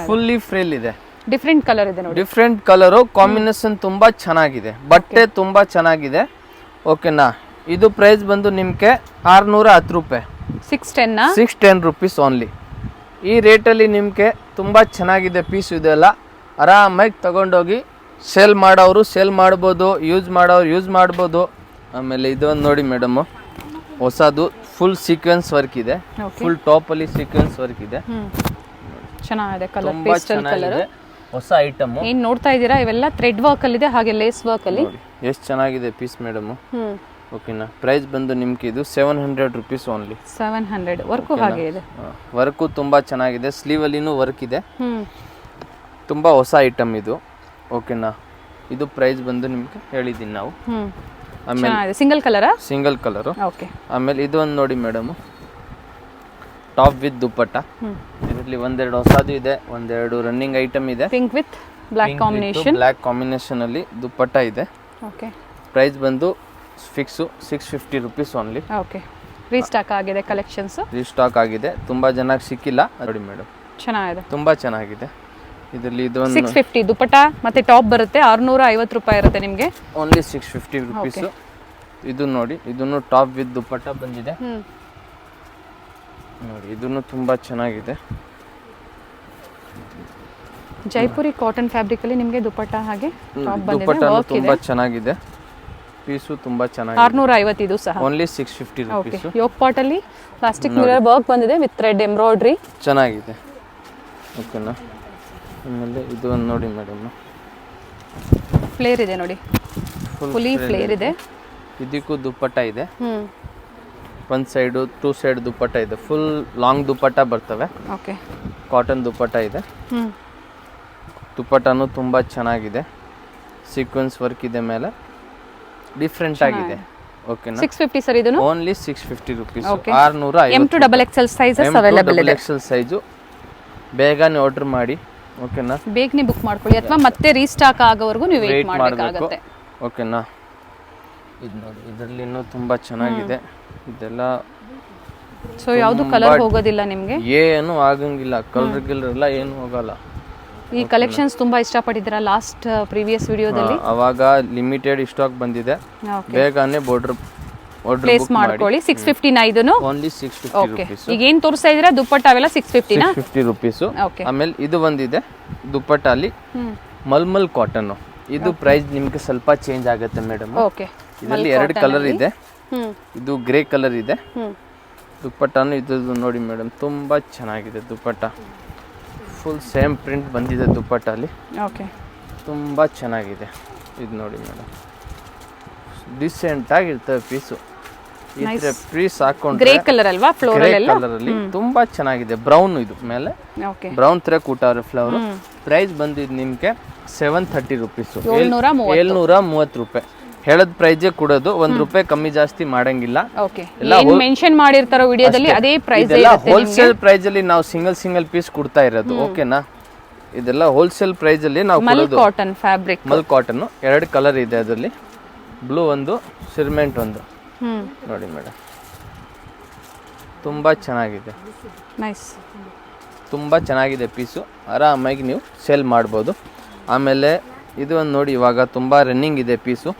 ಫುಲ್ಲಿ ಫ್ರಿಲ್ ಇದೆ, ಡಿಫ್ರೆಂಟ್ ಕಲರ್ ಇದೆ ನೋಡಿ. ಡಿಫ್ರೆಂಟ್ ಕಲರು ಕಾಂಬಿನೇಷನ್ ತುಂಬಾ ಚೆನ್ನಾಗಿದೆ. ಬಟ್ಟೆ ತುಂಬಾ ಚೆನ್ನಾಗಿದೆ. ಓಕೆನಾ. ಇದು ಪ್ರೈಸ್ ಬಂದು ನಿಮ್ಗೆ 610 ರೂಪಾಯಿ. 610 ರೂಪೀಸ್ ಓನ್ಲಿ. ಈ ರೇಟಲ್ಲಿ ನಿಮ್ಗೆ ತುಂಬಾ ಚೆನ್ನಾಗಿದೆ ಪೀಸ್. ಇದೆಲ್ಲ ಆರಾಮಾಗಿ ತಗೊಂಡೋಗಿ ಸೇಲ್ ಮಾಡೋರು ಸೇಲ್ ಮಾಡ್ಬೋದು, ಯೂಸ್ ಮಾಡೋರು ಯೂಸ್ ಮಾಡ್ಬೋದು. ಆಮೇಲೆ ಇದೊಂದು ನೋಡಿ ಮೇಡಮ್, ಹೊಸದು ಫುಲ್ ಸೀಕ್ವೆನ್ಸ್ ವರ್ಕ್ ಇದೆ. ಫುಲ್ ಟಾಪ್ ಅಲ್ಲಿ ಸೀಕ್ವೆನ್ಸ್ ವರ್ಕ್ ಇದೆ. ಚೆನ್ನಾಗಿದೆ ಕಲರ್, ಪೇಸ್ಟಲ್ ಕಲರ್. ಹೊಸ ಐಟಮ್ ಏನ್ ನೋಡ್ತಾ ಇದ್ದೀರಾ, ಇವೆಲ್ಲ ಥ್ರೆಡ್ ವರ್ಕ್ ಅಲ್ಲಿ ಇದೆ, ಹಾಗೆ ಲೇಸ್ ವರ್ಕ್ ಅಲ್ಲಿ. ಎಷ್ಟು ಚೆನ್ನಾಗಿದೆ ಪೀಸ್ ಮೇಡಮ್. ಓಕೆನಾ. ಪ್ರೈಸ್ ಬಂದು ನಿಮ್ಗೆ ಇದು 700 ರೂಪೀಸ್ ಓನ್ಲಿ. 700. ವರ್ಕು ಹಾಗೆ ಇದೆ, ವರ್ಕು ತುಂಬಾ ಚೆನ್ನಾಗಿದೆ. ಸ್ಲೀವ್ ಅಲ್ಲಿನೂ ವರ್ಕ್ ಇದೆ. ತುಂಬಾ ಹೊಸ ಐಟಮ್ ಇದು. ಓಕೆನಾ. ಇದು ಪ್ರೈಸ್ ಬಂದು ನಿಮ್ಗೆ ಹೇಳಿದ್ದೀನಿ ನಾವು. ಆಮೇಲೆ ಸಿಂಗಲ್ ಕಲರ್. ಓಕೆ. ಆಮೇಲೆ ಇದು ಒಂದು ನೋಡಿ ಮೇಡಮ್, ಟಾಪ್ ವಿತ್ ದುಪ್ಪಟ್ಟ. ಇದರಲ್ಲಿ ಒಂದೆರಡು ಹೊಸದು ಇದೆ, ಒಂದೆರಡು ರನ್ನಿಂಗ್ ಐಟಮ್ ಇದೆ. ಪಿಂಕ್ ವಿತ್ ಬ್ಲಾಕ್ ಕಾಂಬಿನೇಷನ್ ಅಲ್ಲಿ ದುಪ್ಪಟ್ಟ ಇದೆ. ಓಕೆ. ಪ್ರೈಸ್ ಬಂದು fix 650 rupees only. Okay. Restock ಆಗಿದೆ ಕಲೆಕ್ಷನ್ಸ್. ರೀಸ್ಟಾಕ್ ಆಗಿದೆ, ತುಂಬಾ ಜನಕ್ಕೆ ಸಿಕ್ಕಿಲ್ಲ ನೋಡಿ ಮೇಡಮ್. ಚೆನ್ನಾಗಿದೆ. ತುಂಬಾ ಚೆನ್ನಾಗಿದೆ. ಇದರಲ್ಲಿ ಇದೊಂದು 650 ದುಪಟ್ಟ ಮತ್ತೆ ಟಾಪ್ ಬರುತ್ತೆ. 650 ರೂಪಾಯಿ ಇರುತ್ತೆ ನಿಮಗೆ. Only 650 rupees. ಇದು ನೋಡಿ, ಇದನ್ನು ಟಾಪ್ ವಿತ್ ದುಪಟ್ಟ ಬಂದಿದೆ ನೋಡಿ. ಇದನ್ನು ತುಂಬಾ ಚೆನ್ನಾಗಿದೆ. ಜೈಪುರಿ ಕಾಟನ್ ಫ್ಯಾಬ್ರಿಕ್ ಅಲ್ಲಿ ನಿಮಗೆ ದುಪಟ್ಟ ಹಾಗೆ ಟಾಪ್ ಬಂದಿದೆ. ದುಪಟ್ಟ ವರ್ಕ್ ತುಂಬಾ ಇದೆ. ಚೆನ್ನಾಗಿದೆ. ಪೀಸು ತುಂಬಾ ಚೆನ್ನಾಗಿದೆ. 650 ಇದು ಸಹ. Only 650 rupees. ಯೋಕ್ ಪಾಟ್ ಅಲ್ಲಿ ಪ್ಲಾಸ್ಟಿಕ್ ಮಿರರ್ ವರ್ಕ್ ಬಂದಿದೆ ವಿತ್ ಥ್ರೆಡ್ ಎಂಬ್ರಾಯ್ಡ್ರಿ. ಚೆನ್ನಾಗಿದೆ. ಓಕೆನಾ. ಆಮೇಲೆ ಇದು ಒಂದು ನೋಡಿ ಮೇಡಮ್, ಫ್ಲೇರ್ ಇದೆ ನೋಡಿ, ಫುಲ್ಲಿ ಫ್ಲೇರ್ ಇದೆ. ಇದಕ್ಕೂ ದುಪ್ಪಟ್ಟ ಇದೆ. ಒಂದು ಸೈಡು 2 ಸೈಡ್ ದುಪ್ಪಟ್ಟ ಇದೆ. ಫುಲ್ ಲಾಂಗ್ ದುಪ್ಪಟ್ಟ ಬರ್ತವೆ. ಓಕೆ. ಕಾಟನ್ ದುಪ್ಪಟ್ಟ ಇದೆ. ದುಪ್ಪಟ್ಟನು ತುಂಬ ಚೆನ್ನಾಗಿದೆ. ಸೀಕ್ವೆನ್ಸ್ ವರ್ಕ್ ಇದೆ ಮೇಲೆ, ಡಿಫ್ರೆಂಟ್ ಆಗಿದೆ. ಓಕೆನಾ. 650 ಸರ್ ಇದನ್ನು. Only 650 rupees. 650. M to XXL sizes available ಇದೆ. XXL size. ಬೇಗನೆ ಆರ್ಡರ್ ಮಾಡಿ. ಓಕೆನಾ. ಬೇಗನೆ ಬುಕ್ ಮಾಡ್ಕೊಳ್ಳಿ ಅಥವಾ ಮತ್ತೆ ರೀಸ್ಟಾಕ್ ಆಗೋವರೆಗೂ ನೀವು ವೇಟ್ ಮಾಡಬೇಕಾಗುತ್ತೆ. ಓಕೆನಾ. ಇದು ನೋಡಿ, ಇದರಲ್ಲಿ ಇನ್ನೂ ತುಂಬ ಚೆನ್ನಾಗಿದೆ. ಇದೆಲ್ಲ ಸೊ ಯಾವುದು ಕಲರ್ ಹೋಗೋದಿಲ್ಲ ನಿಮಗೆ, ಏನು ಆಗಂಗಿಲ್ಲ. ಕಲರ್ ಗಿಲ್ಲರ್ ಎಲ್ಲ ಏನು ಹೋಗಲ್ಲ. ಈ ಕಲೆಕ್ಷನ್ಸ್ ತುಂಬಾ ಇಷ್ಟಪಟ್ಟಿದ್ದೀರಾ ಲಾಸ್ಟ್ ಪ್ರೀವಿಯಸ್ ವಿಡಿಯೋದಲ್ಲಿ. ಅವಾಗ ಲಿಮಿಟೆಡ್ ಸ್ಟಾಕ್ ಬಂದಿದೆ. ಬೇಗನೆ ಆರ್ಡರ್ ಪ್ಲೇಸ್ ಮಾಡ್ಕೊಳ್ಳಿ. 650 ನಾ ಇದನ್ನು. Only 650 rupees. ಈಗ ಏನು ತೋರಿಸ್ತಾ ಇದ್ದೀರಾ ದುಪ್ಪಟ್ಟ ಅವೆಲ್ಲ 650 ನಾ. 650 ರುಪೀಸ್. ಆಮೇಲೆ ಇದು ಬಂದಿದೆ ದುಪ್ಪಟ್ಟ ಅಲ್ಲಿ ಮಲ್ಮಲ್ ಕಾಟನ್. ಇದು ಪ್ರೈಸ್ ನಿಮಗೆ ಸ್ವಲ್ಪ ಚೇಂಜ್ ಆಗುತ್ತೆ ಮೇಡಮ್. ಓಕೆ. ಇದರಲ್ಲಿ 2 ಕಲರ್ ಇದೆ. ಇದು ಗ್ರೇ ಕಲರ್ ಇದೆ. ದುಪ್ಪಟ್ಟನು ಇದು ನೋಡಿ ಮೇಡಮ್, ತುಂಬಾ ಚೆನ್ನಾಗಿದೆ ದುಪ್ಪಟ್ಟ. ಫುಲ್ ಸೇಮ್ ಪ್ರಿಂಟ್ ಬಂದಿದೆ ದುಪ್ಪಟ್ಟ ಅಲ್ಲಿ. ಓಕೆ. ತುಂಬಾ ಚೆನ್ನಾಗಿದೆ. ಇದು ನೋಡಿ ಮೇಡಮ್, ಡಿಸೆಂಟ್ ಆಗಿರ್ತವೆ ಪೀಸು. ಈ ತರ ಪೀಸ್ ಹಾಕೊಂಡ್ರೆ ಗ್ರೇ ಕಲರ್ ಅಲ್ವಾ, ಫ್ಲೋರಲ್ ಎಲ್ಲ ಕಲರ್ ಅಲ್ಲಿ ತುಂಬಾ ಚೆನ್ನಾಗಿದೆ. ಬ್ರೌನ್ ಇದು ಮೇಲೆ ಓಕೆ. ಬ್ರೌನ್ ತರ ಕೂಟವ್ರೆ ಫ್ಲವರ್. ಪ್ರೈಸ್ ಬಂದಿದ್ದು ನಿಮ್ಗೆ 730 ರುಪೀಸ್. 730 ರೂಪಾಯಿ. ಹೇಳದ್ ಪ್ರೈಜೇ ಕೊಡೋದು. 1 ರೂಪಾಯಿ ಕಮ್ಮಿ ಜಾಸ್ತಿ ಮಾಡಂಗಿಲ್ಲ. ಓಕೆ. ಏನು ಮೆನ್ಷನ್ ಮಾಡಿರ್ತಾರೋ ವಿಡಿಯೋದಲ್ಲಿ ಅದೇ ಪ್ರೈಸ್ ಇರುತ್ತೆ. ಹೋಲ್ಸೇಲ್ ಪ್ರೈಸ್ ಅಲ್ಲಿ ನಾವು ಸಿಂಗಲ್ ಪೀಸ್ ಕೊಡ್ತಾ ಇರೋದು. ಓಕೆನಾ. ಇದೆಲ್ಲ ಹೋಲ್ಸೇಲ್ ಪ್ರೈಸ್ ಅಲ್ಲಿ ನಾವು ಕೊಡೋದು. Cotton fabric. Mul cotton 2 colour ಇದೆ ಅದರಲ್ಲಿ. ಬ್ಲೂ ಒಂದು, ಸಿರ್ಮೆಂಟ್ ಒಂದು. ನೋಡಿ ಮೇಡಮ್, ತುಂಬಾ ಚೆನ್ನಾಗಿದೆ. ನೈಸ್. ತುಂಬಾ ಚೆನ್ನಾಗಿದೆ ಪೀಸು. ಆರಾಮಾಗಿ ನೀವು ಸೇಲ್ ಮಾಡ್ಬೋದು. ಆಮೇಲೆ ಇದು ಒಂದು ನೋಡಿ, ಇವಾಗ ತುಂಬಾ ರನ್ನಿಂಗ್ ಇದೆ ಪೀಸು.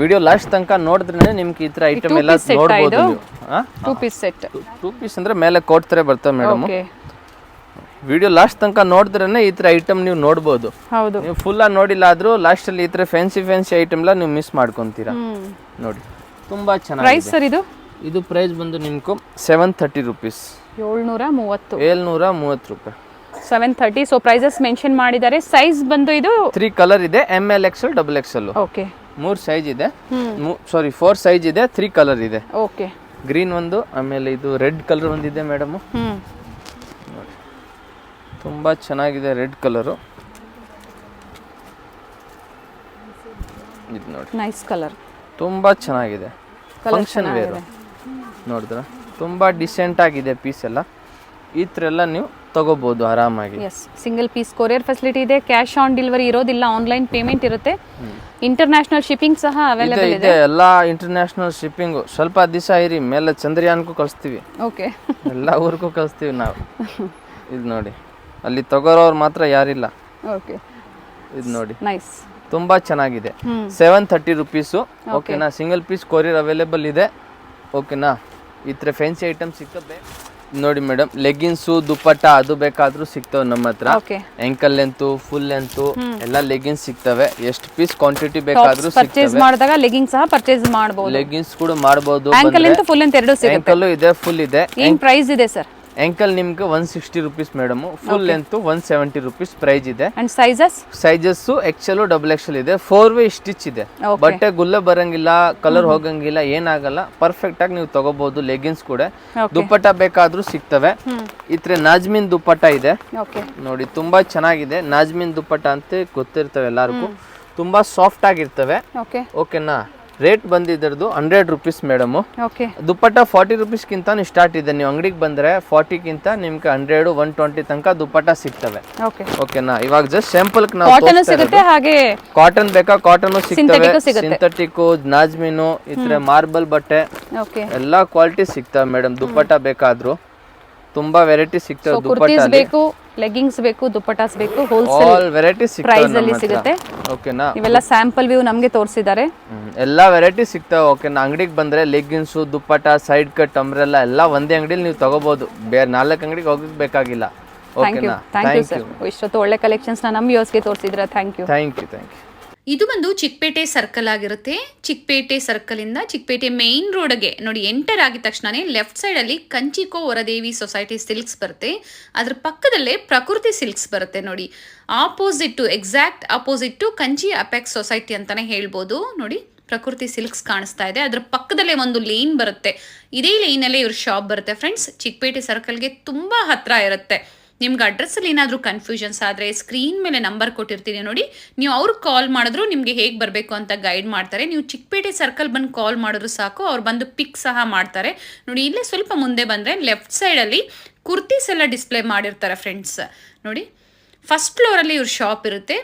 ವಿಡಿಯೋ ಲಾಸ್ಟ್ ತನಕ ನೋಡಿದ್ರೆ ನಿಮ್ಗೆ ಈ ತರ ಐಟಮ್ ಎಲ್ಲ ನೋಡ್ಬೋದು ನೀವು. 2 ಪೀಸ್ ಸೆಟ್. 2 ಪೀಸ್ ಅಂದ್ರೆ ಮೇಲೆ ಕೋಟ್ ತರ ಬರ್ತವೆ ಮೇಡಮ್. ವಿಡಿಯೋ ಲಾಸ್ಟ್ ತನಕ ನೋಡಿದ್ರೇನೆ ಈ ತರ ಐಟಮ್ ನೀವು ನೋಡ್ಬೋದು. ಹೌದು. ನೀವು ಫುಲ್ ಆಗಿ ನೋಡಿಲ್ಲ ಆದ್ರೂ ಲಾಸ್ಟ್ ಅಲ್ಲಿ ಈ ತರ ಫ್ಯಾನ್ಸಿ ಐಟಮ್ ಎಲ್ಲ ನೀವು ಮಿಸ್ ಮಾಡ್ಕೊಂತೀರಾ. ನೋಡಿ, ತುಂಬಾ ಚೆನ್ನಾಗಿದೆ. ಪ್ರೈಸ್ ಸರ್ ಇದು? ಇದು ಪ್ರೈಸ್ ಬಂದು ನಿಮ್ಗೆ 730 ರುಪೀಸ್. 730. 730 ರೂಪಾಯಿ. 730. ಸೊ ಪ್ರೈಸಸ್ ಮೆನ್ಷನ್ ಮಾಡಿದ್ದಾರೆ. ಸೈಜ್ ಬಂದು ಇದು 3 ಕಲರ್ ಇದೆ. ML XL XXL. Okay. 3 size ಇದೆ. ಸಾರಿ 4 ಸೈಜ್ ಇದೆ. 3 ಕಲರ್ ಇದೆ. ಓಕೆ. ಗ್ರೀನ್ ಒಂದು, ಆಮೇಲೆ ಇದು ರೆಡ್ ಕಲರ್ ಒಂದಿದೆ ಮೇಡಮ್. ತುಂಬಾ ಚೆನ್ನಾಗಿದೆ ರೆಡ್ ಕಲರು. ಇದು ನೋಡಿ, ನೈಸ್ ಕಲರ್. ತುಂಬಾ ಚೆನ್ನಾಗಿದೆ. ಫಂಕ್ಷನ್ ವೇರ್ ನೋಡಿದ್ರ ತುಂಬಾ ಡಿಸೆಂಟ್ ಆಗಿದೆ ಪೀಸ್ ಎಲ್ಲ. ಈ ತರ ಎಲ್ಲ ನೀವು ತಗೋಬಹುದು ಆರಾಮಾಗಿ. Yes. Single piece courier facility ಇದೆ. ಕ್ಯಾಶ್ ಆನ್ ಡೆಲಿವರಿ ಇರೋದಿಲ್ಲ, ಆನ್ಲೈನ್ ಪೇಮೆಂಟ್ ಇರುತ್ತೆ. ಇಂಟರ್ನ್ಯಾಷನಲ್ ಶಿಪ್ಪಿಂಗ್ ಸಹ ಅವೈಲೇಬಲ್ ಇದೆ. ಎಲ್ಲ ಇಂಟರ್ನ್ಯಾಷನಲ್ ಶಿಪ್ಪಿಂಗ್. ಸ್ವಲ್ಪ ದಿವಸ ಇರಿ, ಮೇಲೆ ಚಂದ್ರಯಾನಕ್ಕೂ ಕಳಿಸ್ತೀವಿ. ಓಕೆ. ಎಲ್ಲ ಊರಿಗೂ ಕಳಿಸ್ತೀವಿ ನಾವು. ಇದು ನೋಡಿ, ಅಲ್ಲಿ ತಗೋರೋರು ಮಾತ್ರ ಯಾರಿಲ್ಲ. ಓಕೆ. ಇದು ನೋಡಿ, ನೈಸ್. ತುಂಬಾ ಚೆನ್ನಾಗಿದೆ. 730 ರುಪೀಸು. ಓಕೆನಾ. ಸಿಂಗಲ್ ಪೀಸ್ ಕೊರಿಯರ್ ಅವೈಲೇಬಲ್ ಇದೆ. ಓಕೆನಾ. ಈ ತರ ಫ್ಯಾನ್ಸಿ ಐಟಮ್ ಸಿಗ್ತದೆ ನೋಡಿ ಮೇಡಮ್. ಲೆಗಿನ್ಸು ದುಪ್ಪಟ್ಟ ಅದು ಬೇಕಾದ್ರೂ ಸಿಗ್ತವೆ ನಮ್ಮ ಹತ್ರ. ಎಂಕಲ್ ಲೆಂತು, ಫುಲ್ ಲೆಂತು ಎಲ್ಲ ಲೆಗಿನ್ಸ್ ಸಿಗ್ತವೆ. ಎಷ್ಟು ಪೀಸ್ ಕ್ವಾಂಟಿಟಿ ಬೇಕಾದ್ರೂ ಪರ್ಚೇಸ್ ಮಾಡಿದಾಗ ಲೆಗಿನ್ಸ್ ಸಹ ಪರ್ಚೇಸ್ ಮಾಡಬಹುದು. ಲೆಗಿನ್ಸ್ ಕೂಡ ಮಾಡಬಹುದು. ಆಂಕಲ್ ಲೆಂತ್, ಫುಲ್ ಲೆಂತ್ ಎರಡು ಸಿಗುತ್ತೆ. ಆಂಕಲ್ ಇದೆ, ಫುಲ್ ಇದೆ. ಏನ್ ಪ್ರೈಸ್ ಇದೆ ಸರ್? ಆಂಕಲ್ ನಿಮ್ಗೆ 160 rupees madam. Full length 170 rupees price ಇದೆ. And sizes? Sizes XL XXL ಇದೆ. 4 ವೇ ಸ್ಟಿಚ್ ಇದೆ. ಬಟ್ಟೆ ಗುಲ್ಲ ಬರಂಗಿಲ್ಲ, ಕಲರ್ ಹೋಗಂಗಿಲ್ಲ, ಏನಾಗಲ್ಲ. ಪರ್ಫೆಕ್ಟ್ ಆಗಿ ನೀವು ತಗೋಬಹುದು. ಲೆಗಿನ್ಸ್ ಕೂಡ ದುಪ್ಪಟ್ಟ ಬೇಕಾದ್ರೂ ಸಿಗ್ತವೆ. ಇದ್ರೆ ನಾಜ್ಮಿನ್ ದುಪ್ಪಟ್ಟ ಇದೆ ನೋಡಿ, ತುಂಬಾ ಚೆನ್ನಾಗಿದೆ. ನಾಜ್ಮಿನ್ ದುಪ್ಪಟ್ಟ ಅಂತ ಗೊತ್ತಿರ್ತವೆ ಎಲ್ಲರಿಗೂ. ತುಂಬಾ ಸಾಫ್ಟ್ ಆಗಿರ್ತವೆ. ಓಕೆನಾ. ರೇಟ್ ಬಂದಿದ್ದು 100 ರುಪೀಸ್ ಮೇಡಮ್. ದುಪ್ಪಟ್ಟ 40 ರುಪೀಸ್ಗಿಂತ ಸ್ಟಾರ್ಟ್ ಇದೆ. ನೀವು ಅಂಗಡಿಗೆ ಬಂದ್ರೆ 40ಗಿಂತ ನಿಮ್ಗೆ 100, 120 ತನಕ ದುಪ್ಪಟ್ಟ ಸಿಗ್ತವೆ. ಓಕೆನಾ. ಇವಾಗ ಜಸ್ಟ್ ಸ್ಯಾಂಪಲ್ ಕಾಟನ್ ಬೇಕಾ, ಕಾಟನ್ ಸಿಗ್ತವೆ. ಸಿಂಥೆಟಿಕ್, ನಾಜ್ಮಿನು, ಇತರ ಮಾರ್ಬಲ್ ಬಟ್ಟೆ ಎಲ್ಲಾ ಕ್ವಾಲಿಟಿ ಸಿಗ್ತವೆ ಮೇಡಮ್. ದುಪ್ಪಟ್ಟ ಬೇಕಾದ್ರೂ ತುಂಬಾ ವೆರೈಟಿ ಸಿಗ್ತವೆ. ದುಪ್ಪಟ್ಟ ಲೆಗ್ಗಿಂಗ್ಸ್ ಬೇಕು, ದುಪ್ಪಟಾಸ್ ಬೇಕು, ಹೋಲ್ಸೇಲ್ ಆಲ್ ವೆರೈಟಿ ಪ್ರೈಸ್ ಅಲ್ಲಿ ಸಿಗುತ್ತೆ. ಓಕೆನಾ. ಇವೆಲ್ಲ ಸ್ಯಾಂಪಲ್ ವ್ಯೂ ನಮಗೆ ತೋರಿಸಿದ್ದಾರೆ. ಎಲ್ಲ ವೆರೈಟಿ ಸಿಗ್ತಾವೆ. ಓಕೆನಾ. ಅಂಗಡಿಗೆ ಬಂದ್ರೆ leggings, dupatta, side cut, umbrella ಎಲ್ಲ ಒಂದೇ ಅಂಗಡಿಲಿ ನೀವು ತಗೋಬಹುದು. ಬೇರೆ 4 ಅಂಗಡಿಗೆ ಹೋಗಕ್ ಬೇಕಾಗಿಲ್ಲ. ಓಕೆನಾ. Thank you sir. ಇಷ್ಟೊತ್ತು ಒಳ್ಳೆ ಕಲೆಕ್ಷನ್ಸ್ ನಮ್ಮ ವ್ಯೂಸ್ಗೆ ತೋರಿಸಿದ್ರೆ ಥ್ಯಾಂಕ್ ಯು. Thank you. ಇದು ಬಂದು ಚಿಕ್ಕಪೇಟೆ ಸರ್ಕಲ್ ಆಗಿರುತ್ತೆ. ಚಿಕ್ಕಪೇಟೆ ಸರ್ಕಲ್ ಇಂದ ಚಿಕ್ಕಪೇಟೆ ಮೇನ್ ರೋಡ್ಗೆ ನೋಡಿ ಎಂಟರ್ ಆಗಿದ ತಕ್ಷಣನೇ ಲೆಫ್ಟ್ ಸೈಡ್ ಅಲ್ಲಿ ಕಂಚಿಕೋ ವರದೇವಿ ಸೊಸೈಟಿ ಸಿಲ್ಕ್ಸ್ ಬರುತ್ತೆ. ಅದ್ರ ಪಕ್ಕದಲ್ಲೇ ಪ್ರಕೃತಿ ಸಿಲ್ಕ್ಸ್ ಬರುತ್ತೆ ನೋಡಿ. Exact opposite to Kanchi apex society ಅಂತಾನೆ ಹೇಳ್ಬೋದು. ನೋಡಿ ಪ್ರಕೃತಿ ಸಿಲ್ಕ್ಸ್ ಕಾಣಿಸ್ತಾ ಇದೆ. ಅದ್ರ ಪಕ್ಕದಲ್ಲೇ ಒಂದು ಲೇನ್ ಬರುತ್ತೆ. ಇದೇ ಲೈನಲ್ಲೇ ಇವ್ರ ಶಾಪ್ ಬರುತ್ತೆ ಫ್ರೆಂಡ್ಸ್. ಚಿಕ್ಕಪೇಟೆ ಸರ್ಕಲ್ಗೆ ತುಂಬಾ ಹತ್ರ ಇರುತ್ತೆ. ನಿಮ್ಗೆ ಅಡ್ರೆಸ್ಸಲ್ಲಿ ಏನಾದರೂ ಕನ್ಫ್ಯೂಷನ್ಸ್ ಆದರೆ ಸ್ಕ್ರೀನ್ ಮೇಲೆ ನಂಬರ್ ಕೊಟ್ಟಿರ್ತೀನಿ ನೋಡಿ. ನೀವು ಅವ್ರಿಗೆ ಕಾಲ್ ಮಾಡಿದ್ರು ನಿಮಗೆ ಹೇಗೆ ಬರಬೇಕು ಅಂತ ಗೈಡ್ ಮಾಡ್ತಾರೆ. ನೀವು ಚಿಕ್ಕಪೇಟೆ ಸರ್ಕಲ್ ಬಂದು ಕಾಲ್ ಮಾಡಿದ್ರು ಸಾಕು, ಅವ್ರು ಬಂದು ಪಿಕ್ ಸಹ ಮಾಡ್ತಾರೆ ನೋಡಿ. ಇಲ್ಲೇ ಸ್ವಲ್ಪ ಮುಂದೆ ಬಂದರೆ ಲೆಫ್ಟ್ ಸೈಡಲ್ಲಿ ಕುರ್ತೀಸ್ ಎಲ್ಲ ಡಿಸ್ಪ್ಲೇ ಮಾಡಿರ್ತಾರೆ ಫ್ರೆಂಡ್ಸ್. ನೋಡಿ ಫಸ್ಟ್ ಫ್ಲೋರಲ್ಲಿ ಇವ್ರ ಶಾಪ್ ಇರುತ್ತೆ.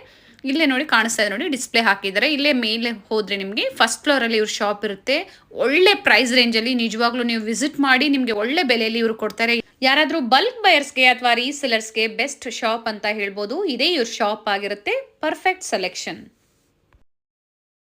ಇಲ್ಲೇ ನೋಡಿ ಕಾಣಿಸ್ತಾ ಇದೆ ನೋಡಿ, ಡಿಸ್ಪ್ಲೇ ಹಾಕಿದ್ದಾರೆ. ಇಲ್ಲೇ ಮೇಲೆ ಹೋದರೆ ನಿಮಗೆ ಫಸ್ಟ್ ಫ್ಲೋರಲ್ಲಿ ಇವ್ರ ಶಾಪ್ ಇರುತ್ತೆ. ಒಳ್ಳೆ ಪ್ರೈಸ್ ರೇಂಜಲ್ಲಿ ನಿಜವಾಗ್ಲೂ ನೀವು ವಿಸಿಟ್ ಮಾಡಿ, ನಿಮಗೆ ಒಳ್ಳೆ ಬೆಲೆಯಲ್ಲಿ ಇವರು ಕೊಡ್ತಾರೆ. ಯಾರಾದರೂ ಬಲ್ಕ್ ಬಯರ್ಸ್ಗೆ ಅಥವಾ ರೀಸೆಲರ್ಸ್ಗೆ ಬೆಸ್ಟ್ ಶಾಪ್ ಅಂತ ಹೇಳ್ಬೋದು. ಇದೇ ಇವ್ರ ಶಾಪ್ ಆಗಿರುತ್ತೆ. Perfect selection.